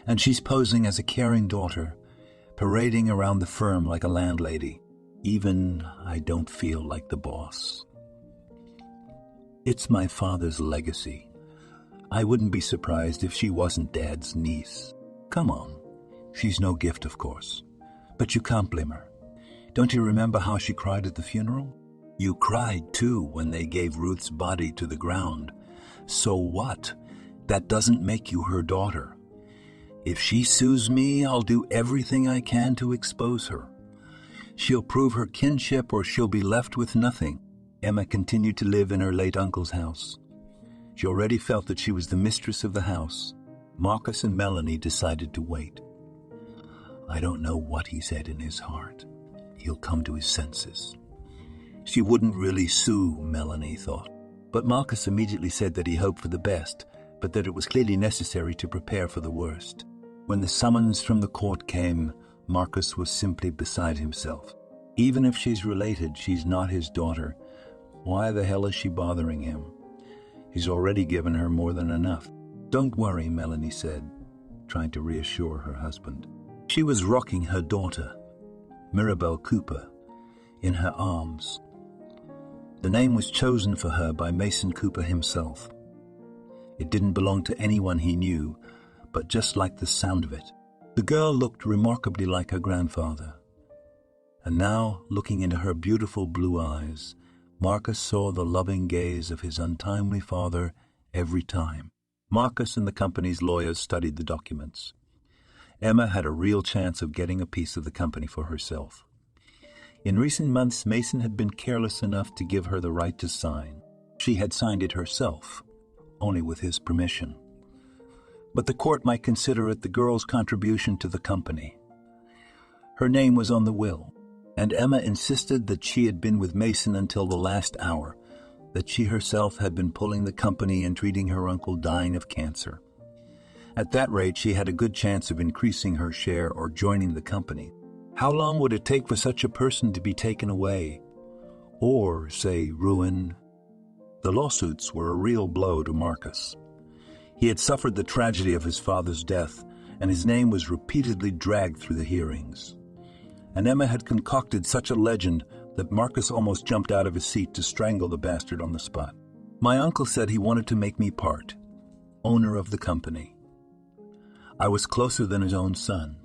and she's posing as a caring daughter, parading around the firm like a landlady. Even I don't feel like the boss. It's my father's legacy. I wouldn't be surprised if she wasn't Dad's niece. Come on. She's no gift, of course. But you can't blame her. Don't you remember how she cried at the funeral? You cried, too, when they gave Ruth's body to the ground. So what? That doesn't make you her daughter. If she sues me, I'll do everything I can to expose her. She'll prove her kinship or she'll be left with nothing. Emma continued to live in her late uncle's house. She already felt that she was the mistress of the house. Marcus and Melanie decided to wait. I don't know what he said in his heart. He'll come to his senses. She wouldn't really sue, Melanie thought. But Marcus immediately said that he hoped for the best, but that it was clearly necessary to prepare for the worst. When the summons from the court came, Marcus was simply beside himself. Even if she's related, she's not his daughter. Why the hell is she bothering him? He's already given her more than enough. Don't worry, Melanie said, trying to reassure her husband. She was rocking her daughter, Mirabelle Cooper, in her arms. The name was chosen for her by Mason Cooper himself. It didn't belong to anyone he knew, but just liked the sound of it. The girl looked remarkably like her grandfather. And now, looking into her beautiful blue eyes, Marcus saw the loving gaze of his untimely father every time. Marcus and the company's lawyers studied the documents. Emma had a real chance of getting a piece of the company for herself. In recent months, Mason had been careless enough to give her the right to sign. She had signed it herself, only with his permission. But the court might consider it the girl's contribution to the company. Her name was on the will, and Emma insisted that she had been with Mason until the last hour, that she herself had been pulling the company and treating her uncle dying of cancer. At that rate, she had a good chance of increasing her share or joining the company. How long would it take for such a person to be taken away? Or, say, ruined? The lawsuits were a real blow to Marcus. He had suffered the tragedy of his father's death, and his name was repeatedly dragged through the hearings. And Emma had concocted such a legend that Marcus almost jumped out of his seat to strangle the bastard on the spot. My uncle said he wanted to make me part, owner of the company. I was closer than his own son.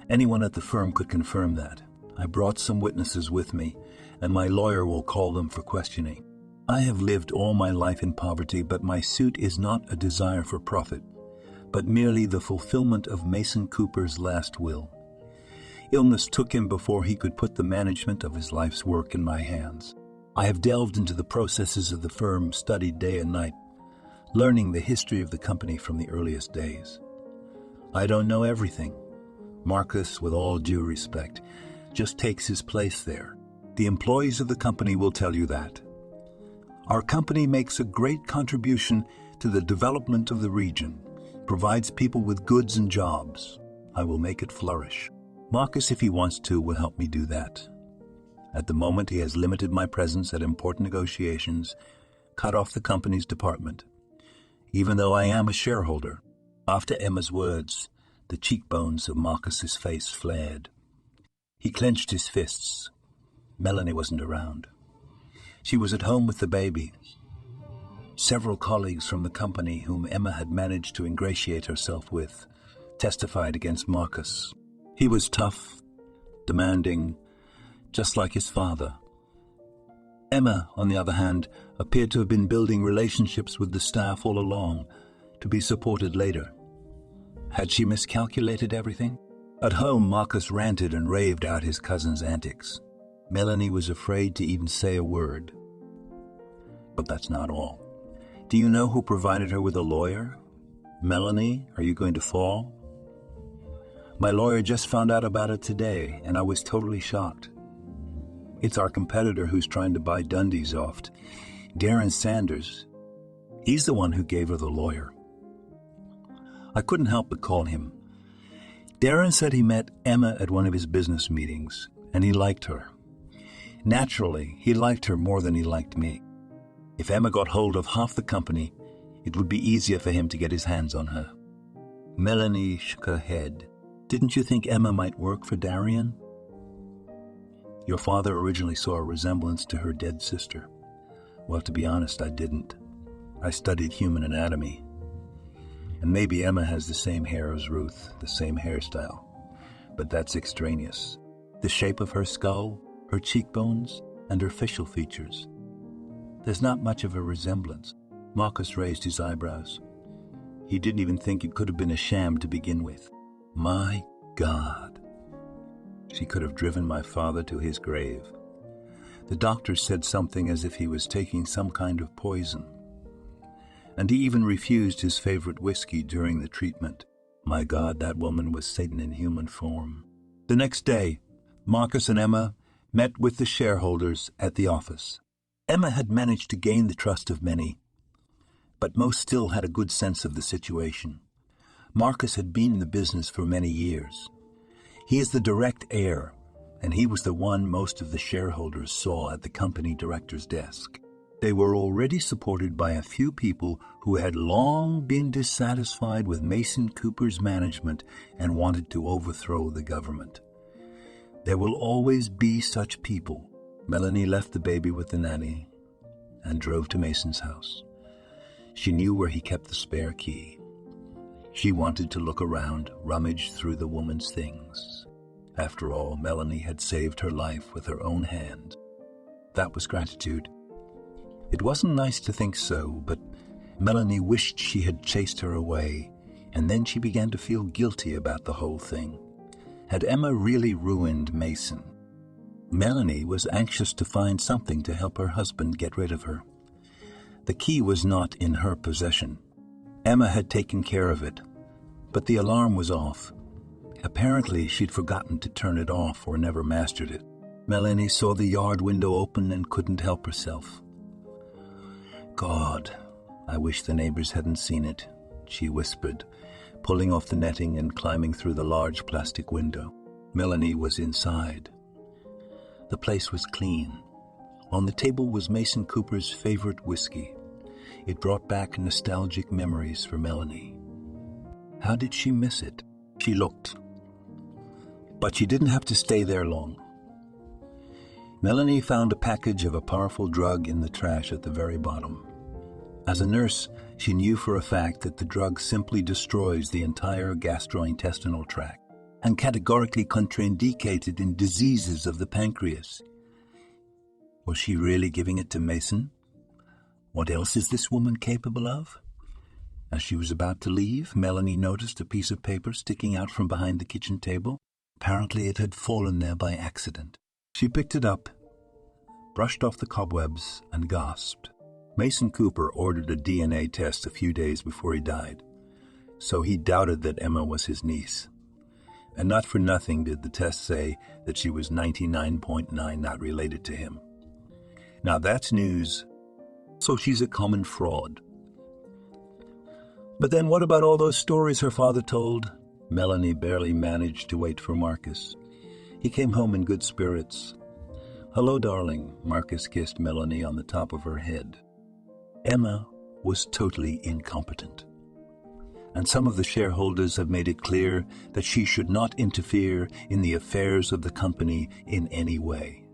Anyone at the firm could confirm that. I brought some witnesses with me, and my lawyer will call them for questioning. I have lived all my life in poverty, but my suit is not a desire for profit, but merely the fulfillment of Mason Cooper's last will. Illness took him before he could put the management of his life's work in my hands. I have delved into the processes of the firm, studied day and night, learning the history of the company from the earliest days. I don't know everything. Marcus, with all due respect, just takes his place there. The employees of the company will tell you that. Our company makes a great contribution to the development of the region, provides people with goods and jobs. I will make it flourish. Marcus, if he wants to, will help me do that. At the moment, he has limited my presence at important negotiations, cut off the company's department. Even though I am a shareholder. After Emma's words, the cheekbones of Marcus's face flared. He clenched his fists. Melanie wasn't around. She was at home with the baby. Several colleagues from the company whom Emma had managed to ingratiate herself with testified against Marcus. He was tough, demanding, just like his father. Emma, on the other hand, appeared to have been building relationships with the staff all along, to be supported later. Had she miscalculated everything? At home, Marcus ranted and raved out his cousin's antics. Melanie was afraid to even say a word. But that's not all. Do you know who provided her with a lawyer? Melanie, are you going to fall? My lawyer just found out about it today, and I was totally shocked. It's our competitor who's trying to buy Dundee's off. Darren Sanders. He's the one who gave her the lawyer. I couldn't help but call him Darren said he met Emma at one of his business meetings, and he liked her. Naturally, he liked her more than he liked me. If Emma got hold of half the company, it would be easier for him to get his hands on her. Melanie shook her head. Didn't you think Emma might work for Darien? Your father originally saw a resemblance to her dead sister. Well, to be honest, I didn't. I studied human anatomy. And maybe Emma has the same hair as Ruth, the same hairstyle. But that's extraneous. The shape of her skull, her cheekbones, and her facial features. There's not much of a resemblance. Marcus raised his eyebrows. He didn't even think it could have been a sham to begin with. My God. She could have driven my father to his grave. The doctor said something as if he was taking some kind of poison. And he even refused his favorite whiskey during the treatment. My God, that woman was Satan in human form. The next day, Marcus and Emma met with the shareholders at the office. Emma had managed to gain the trust of many, but most still had a good sense of the situation. Marcus had been in the business for many years. He is the direct heir, and he was the one most of the shareholders saw at the company director's desk. They were already supported by a few people who had long been dissatisfied with Mason Cooper's management and wanted to overthrow the government. There will always be such people. Melanie left the baby with the nanny and drove to Mason's house. She knew where he kept the spare key. She wanted to look around, rummage through the woman's things. After all, Melanie had saved her life with her own hand. That was gratitude. It wasn't nice to think so, but Melanie wished she had chased her away, and then she began to feel guilty about the whole thing. Had Emma really ruined Mason? Melanie was anxious to find something to help her husband get rid of her. The key was not in her possession. Emma had taken care of it, but the alarm was off. Apparently, she'd forgotten to turn it off or never mastered it. Melanie saw the yard window open and couldn't help herself. God, I wish the neighbors hadn't seen it, she whispered, pulling off the netting and climbing through the large plastic window. Melanie was inside. The place was clean. On the table was Mason Cooper's favorite whiskey. It brought back nostalgic memories for Melanie. How did she miss it? She looked. But she didn't have to stay there long. Melanie found a package of a powerful drug in the trash at the very bottom. As a nurse, she knew for a fact that the drug simply destroys the entire gastrointestinal tract and categorically contraindicated in diseases of the pancreas. Was she really giving it to Mason? What else is this woman capable of? As she was about to leave, Melanie noticed a piece of paper sticking out from behind the kitchen table. Apparently it had fallen there by accident. She picked it up, brushed off the cobwebs, and gasped. Mason Cooper ordered a DNA test a few days before he died, so he doubted that Emma was his niece. And not for nothing did the test say that she was 99.9 not related to him. Now that's news. So she's a common fraud. But then what about all those stories her father told? Melanie barely managed to wait for Marcus. He came home in good spirits. Hello, darling, Marcus kissed Melanie on the top of her head. Emma was totally incompetent. And some of the shareholders have made it clear that she should not interfere in the affairs of the company in any way.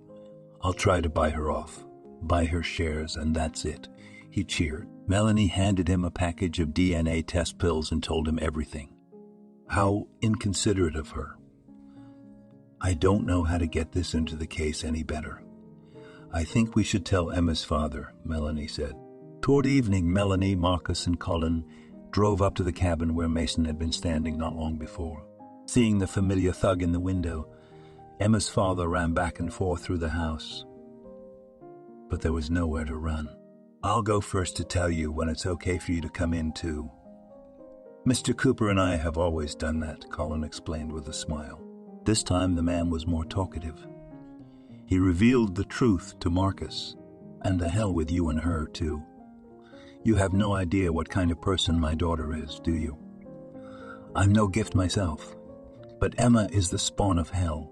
I'll try to buy her off, buy her shares, and that's it. He cheered. Melanie handed him a package of DNA test pills and told him everything. How inconsiderate of her. I don't know how to get this into the case any better. I think we should tell Emma's father, Melanie said. Toward evening, Melanie, Marcus, and Colin drove up to the cabin where Mason had been standing not long before. Seeing the familiar thug in the window, Emma's father ran back and forth through the house. But there was nowhere to run. I'll go first to tell you when it's okay for you to come in, too. Mr. Cooper and I have always done that, Colin explained with a smile. This time the man was more talkative. He revealed the truth to Marcus, and the hell with you and her, too. You have no idea what kind of person my daughter is, do you? I'm no gift myself, But Emma is the spawn of hell.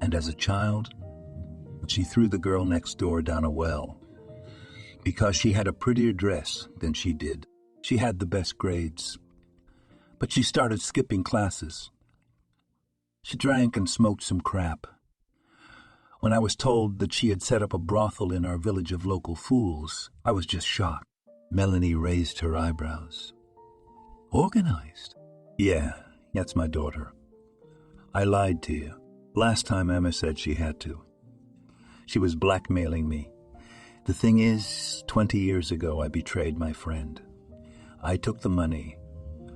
And as a child, she threw the girl next door down a well because she had a prettier dress than she did. She had the best grades. But she started skipping classes. She drank and smoked some crap. When I was told that she had set up a brothel in our village of local fools, I was just shocked. Melanie raised her eyebrows. Organized? Yeah, that's my daughter. I lied to you. Last time Emma said she had to. She was blackmailing me. The thing is, 20 years ago I betrayed my friend. I took the money.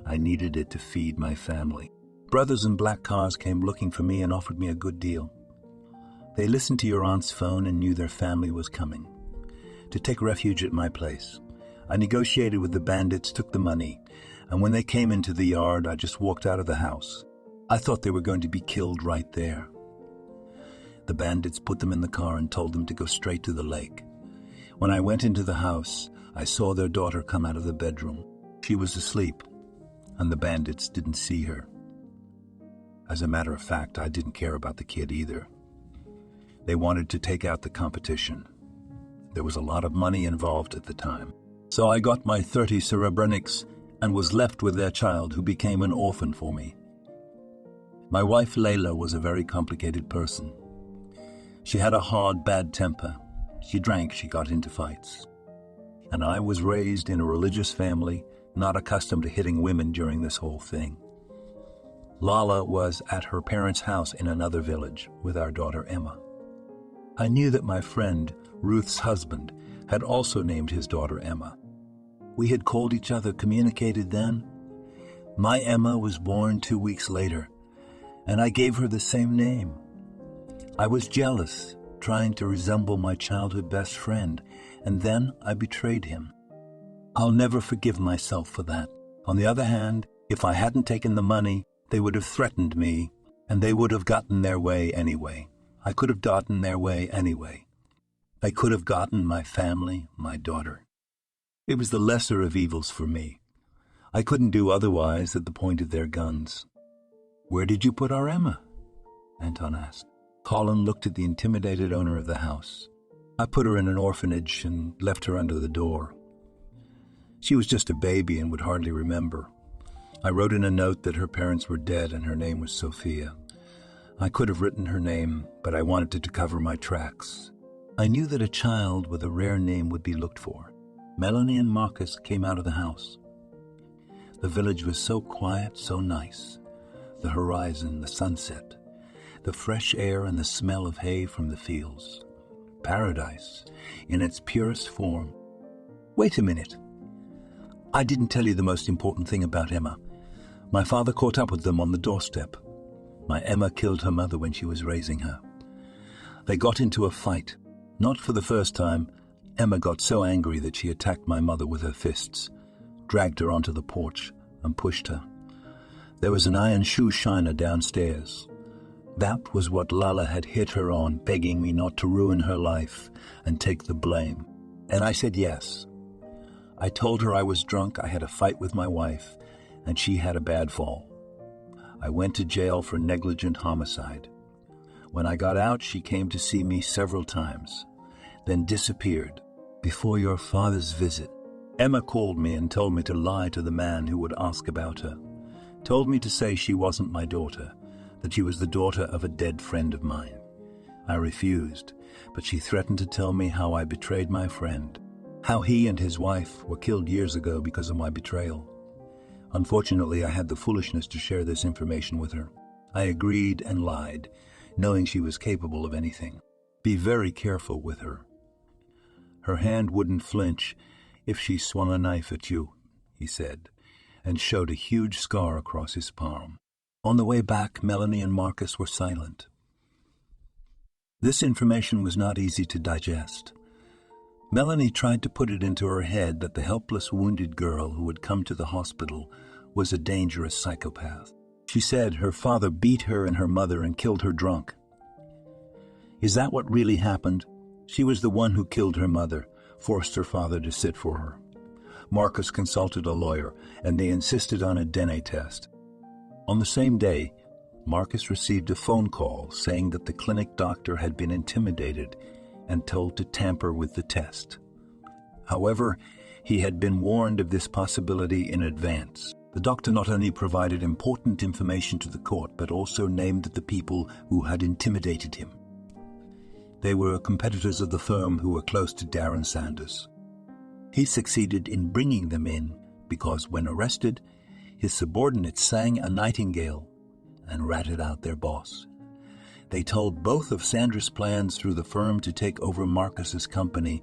I needed it to feed my family. Brothers in black cars came looking for me and offered me a good deal. They listened to your aunt's phone and knew their family was coming to take refuge at my place. I negotiated with the bandits, took the money, and when they came into the yard, I just walked out of the house. I thought they were going to be killed right there. The bandits put them in the car and told them to go straight to the lake. When I went into the house, I saw their daughter come out of the bedroom. She was asleep, and the bandits didn't see her. As a matter of fact, I didn't care about the kid either. They wanted to take out the competition. There was a lot of money involved at the time. So I got my 30 Cerebrenics and was left with their child, who became an orphan for me. My wife Layla was a very complicated person. She had a hard, bad temper. She drank, she got into fights. And I was raised in a religious family, not accustomed to hitting women during this whole thing. Lala was at her parents' house in another village with our daughter Emma. I knew that my friend, Ruth's husband, had also named his daughter Emma. We had called each other, communicated then. My Emma was born 2 weeks later, and I gave her the same name. I was jealous, trying to resemble my childhood best friend, and then I betrayed him. I'll never forgive myself for that. On the other hand, if I hadn't taken the money, they would have threatened me, and they would have gotten their way anyway. I could have gotten their way anyway. I could have gotten my family, my daughter. It was the lesser of evils for me. I couldn't do otherwise at the point of their guns. Where did you put our Emma? Anton asked. Colin looked at the intimidated owner of the house. I put her in an orphanage and left her under the door. She was just a baby and would hardly remember. I wrote in a note that her parents were dead and her name was Sophia. I could have written her name, but I wanted it to cover my tracks. I knew that a child with a rare name would be looked for. Melanie and Marcus came out of the house. The village was so quiet, so nice. The horizon, the sunset, the fresh air and the smell of hay from the fields. Paradise in its purest form. Wait a minute. I didn't tell you the most important thing about Emma. My father caught up with them on the doorstep. My Emma killed her mother when she was raising her. They got into a fight. Not for the first time, Emma got so angry that she attacked my mother with her fists, dragged her onto the porch, and pushed her. There was an iron shoe shiner downstairs. That was what Lala had hit her on, begging me not to ruin her life and take the blame. And I said yes. I told her I was drunk, I had a fight with my wife, and she had a bad fall. I went to jail for negligent homicide. When I got out, she came to see me several times, then disappeared before your father's visit. Emma called me and told me to lie to the man who would ask about her. Told me to say she wasn't my daughter, that she was the daughter of a dead friend of mine. I refused, but she threatened to tell me how I betrayed my friend, how he and his wife were killed years ago because of my betrayal. Unfortunately, I had the foolishness to share this information with her. I agreed and lied, knowing she was capable of anything. Be very careful with her. Her hand wouldn't flinch if she swung a knife at you, he said, and showed a huge scar across his palm. On the way back, Melanie and Marcus were silent. This information was not easy to digest. Melanie tried to put it into her head that the helpless wounded girl who had come to the hospital was a dangerous psychopath. She said her father beat her and her mother and killed her drunk. Is that what really happened? She was the one who killed her mother, forced her father to sit for her. Marcus consulted a lawyer, and they insisted on a DNA test. On the same day, Marcus received a phone call saying that the clinic doctor had been intimidated and told to tamper with the test. However, he had been warned of this possibility in advance. The doctor not only provided important information to the court, but also named the people who had intimidated him. They were competitors of the firm who were close to Darren Sanders. He succeeded in bringing them in because when arrested, his subordinates sang a nightingale and ratted out their boss. They told both of Sanders' plans through the firm to take over Marcus's company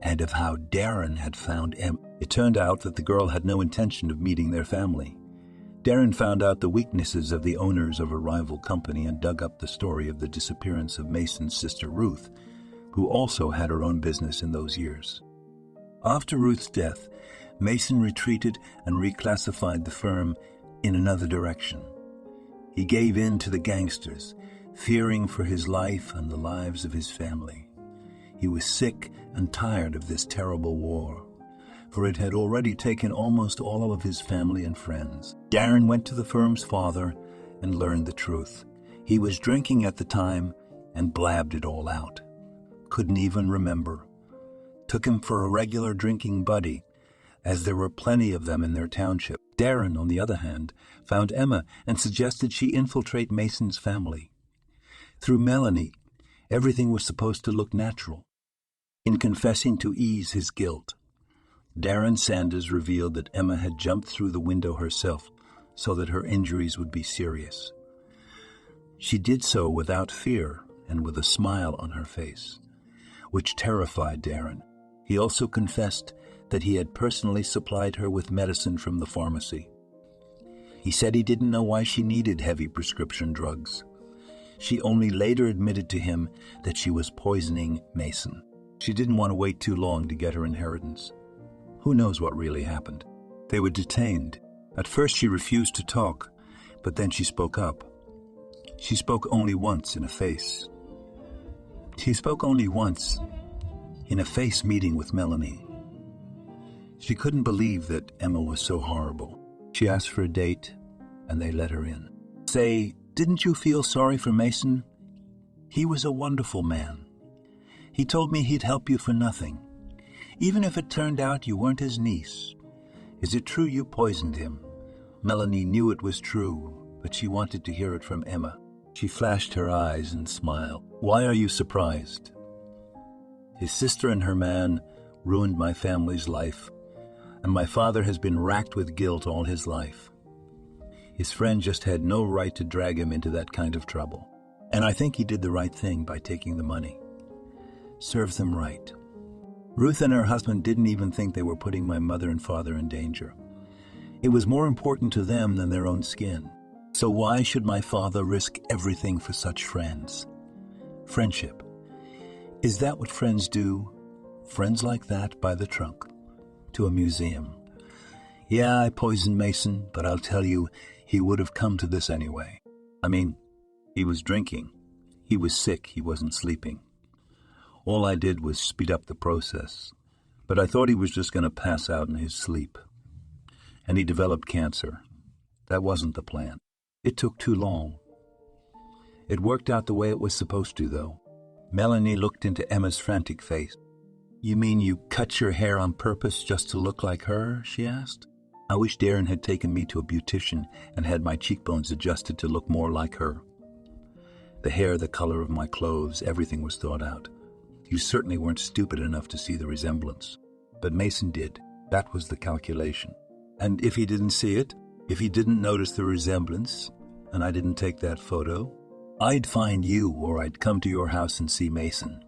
and of how Darren had found Emma. It turned out that the girl had no intention of meeting their family. Darren found out the weaknesses of the owners of a rival company and dug up the story of the disappearance of Mason's sister Ruth, who also had her own business in those years. After Ruth's death, Mason retreated and reclassified the firm in another direction. He gave in to the gangsters, fearing for his life and the lives of his family. He was sick and tired of this terrible war, for it had already taken almost all of his family and friends. Darren went to the firm's father and learned the truth. He was drinking at the time and blabbed it all out. Couldn't even remember. Took him for a regular drinking buddy, as there were plenty of them in their township. Darren, on the other hand, found Emma and suggested she infiltrate Mason's family. Through Melanie, everything was supposed to look natural. In confessing to ease his guilt, Darren Sanders revealed that Emma had jumped through the window herself so that her injuries would be serious. She did so without fear and with a smile on her face, which terrified Darren. He also confessed that he had personally supplied her with medicine from the pharmacy. He said he didn't know why she needed heavy prescription drugs. She only later admitted to him that she was poisoning Mason. She didn't want to wait too long to get her inheritance. Who knows what really happened? They were detained. At first she refused to talk, but then she spoke up. She spoke only once in a face. She spoke only once in a face meeting with Melanie. She couldn't believe that Emma was so horrible. She asked for a date, and they let her in. Say, didn't you feel sorry for Mason? He was a wonderful man. He told me he'd help you for nothing, even if it turned out you weren't his niece. Is it true you poisoned him? Melanie knew it was true, but she wanted to hear it from Emma. She flashed her eyes and smiled. Why are you surprised? His sister and her man ruined my family's life, and my father has been racked with guilt all his life. His friend just had no right to drag him into that kind of trouble. And I think he did the right thing by taking the money. Serves them right. Ruth and her husband didn't even think they were putting my mother and father in danger. It was more important to them than their own skin. So why should my father risk everything for such friends? Friendship. Is that what friends do? Friends like that by the trunk. To a museum. Yeah, I poisoned Mason, but I'll tell you, he would have come to this anyway. I mean, he was drinking. He was sick. He wasn't sleeping. All I did was speed up the process. But I thought he was just going to pass out in his sleep. And he developed cancer. That wasn't the plan. It took too long. It worked out the way it was supposed to, though. Melanie looked into Emma's frantic face. You mean you cut your hair on purpose just to look like her? She asked. I wish Darren had taken me to a beautician and had my cheekbones adjusted to look more like her. The hair, the color of my clothes, everything was thought out. You certainly weren't stupid enough to see the resemblance. But Mason did. That was the calculation. And if he didn't see it, if he didn't notice the resemblance, and I didn't take that photo, I'd find you or I'd come to your house and see Mason.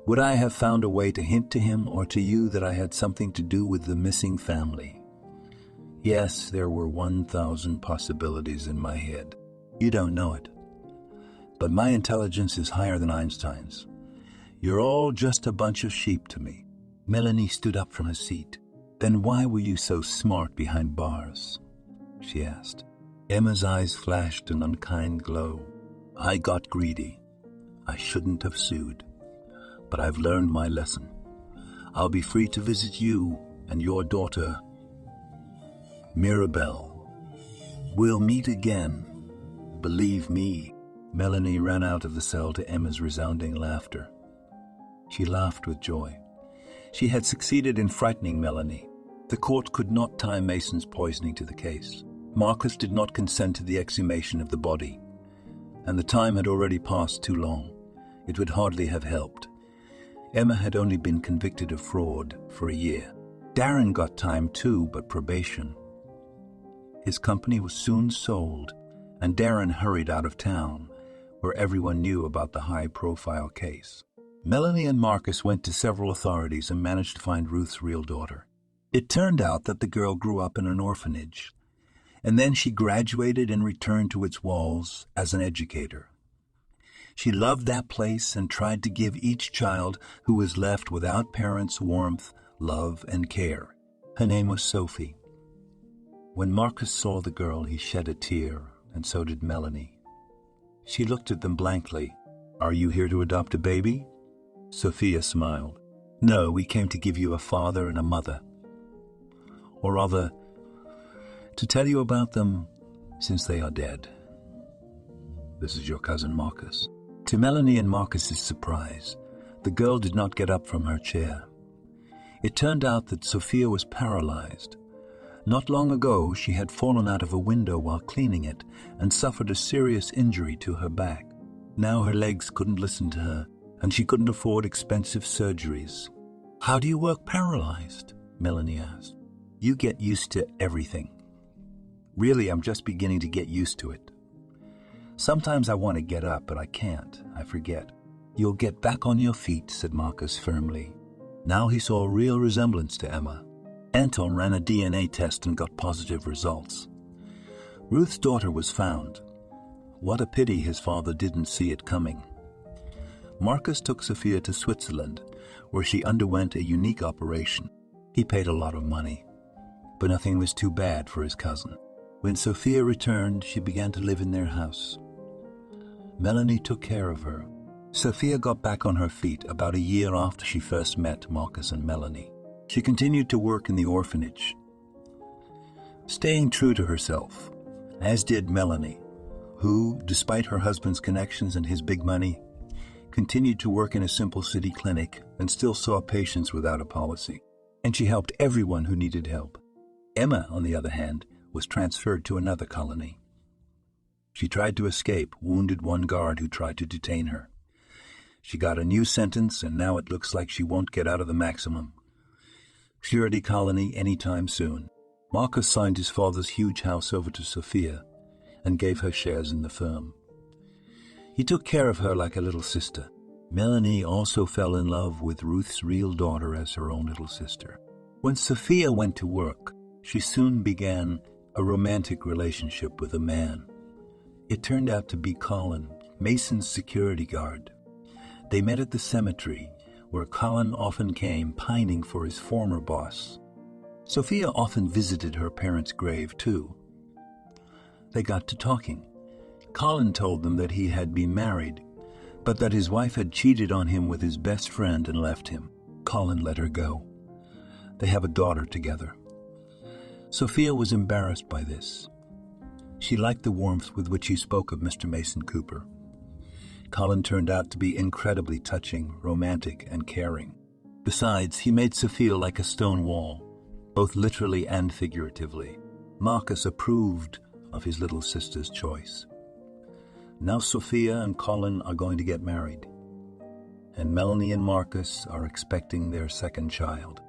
Would I have found a way to hint to him or to you that I had something to do with the missing family? Yes, there were 1,000 possibilities in my head. You don't know it. But my intelligence is higher than Einstein's. You're all just a bunch of sheep to me. Melanie stood up from her seat. Then why were you so smart behind bars? She asked. Emma's eyes flashed an unkind glow. I got greedy. I shouldn't have sued. But I've learned my lesson. I'll be free to visit you and your daughter, Mirabelle. We'll meet again, believe me." Melanie ran out of the cell to Emma's resounding laughter. She laughed with joy. She had succeeded in frightening Melanie. The court could not tie Mason's poisoning to the case. Marcus did not consent to the exhumation of the body, and the time had already passed too long. It would hardly have helped. Emma had only been convicted of fraud for a year. Darren got time too, but probation. His company was soon sold, and Darren hurried out of town, where everyone knew about the high-profile case. Melanie and Marcus went to several authorities and managed to find Ruth's real daughter. It turned out that the girl grew up in an orphanage, and then she graduated and returned to its walls as an educator. She loved that place and tried to give each child who was left without parents warmth, love, and care. Her name was Sophie. When Marcus saw the girl, he shed a tear, and so did Melanie. She looked at them blankly. "Are you here to adopt a baby?" Sophia smiled. "No, we came to give you a father and a mother. Or rather, to tell you about them since they are dead. This is your cousin Marcus." To Melanie and Marcus's surprise, the girl did not get up from her chair. It turned out that Sophia was paralyzed. Not long ago, she had fallen out of a window while cleaning it and suffered a serious injury to her back. Now her legs couldn't listen to her, and she couldn't afford expensive surgeries. "How do you work paralyzed?" Melanie asked. "You get used to everything. Really, I'm just beginning to get used to it. Sometimes I want to get up, but I can't. I forget." "You'll get back on your feet," said Marcus firmly. Now he saw a real resemblance to Emma. Anton ran a DNA test and got positive results. Ruth's daughter was found. What a pity his father didn't see it coming. Marcus took Sophia to Switzerland, where she underwent a unique operation. He paid a lot of money, but nothing was too bad for his cousin. When Sophia returned, she began to live in their house. Melanie took care of her. Sophia got back on her feet about a year after she first met Marcus and Melanie. She continued to work in the orphanage, staying true to herself, as did Melanie, who, despite her husband's connections and his big money, continued to work in a simple city clinic and still saw patients without a policy. And she helped everyone who needed help. Emma, on the other hand, was transferred to another colony. She tried to escape, wounded one guard who tried to detain her. She got a new sentence, and now it looks like she won't get out of the maximum security colony anytime soon. Marcus signed his father's huge house over to Sophia and gave her shares in the firm. He took care of her like a little sister. Melanie also fell in love with Ruth's real daughter as her own little sister. When Sophia went to work, she soon began a romantic relationship with a man. It turned out to be Colin, Mason's security guard. They met at the cemetery, where Colin often came pining for his former boss. Sophia often visited her parents' grave, too. They got to talking. Colin told them that he had been married, but that his wife had cheated on him with his best friend and left him. Colin let her go. They have a daughter together. Sophia was embarrassed by this. She liked the warmth with which he spoke of Mr. Mason Cooper. Colin turned out to be incredibly touching, romantic, and caring. Besides, he made Sophia like a stone wall, both literally and figuratively. Marcus approved of his little sister's choice. Now Sophia and Colin are going to get married, and Melanie and Marcus are expecting their second child.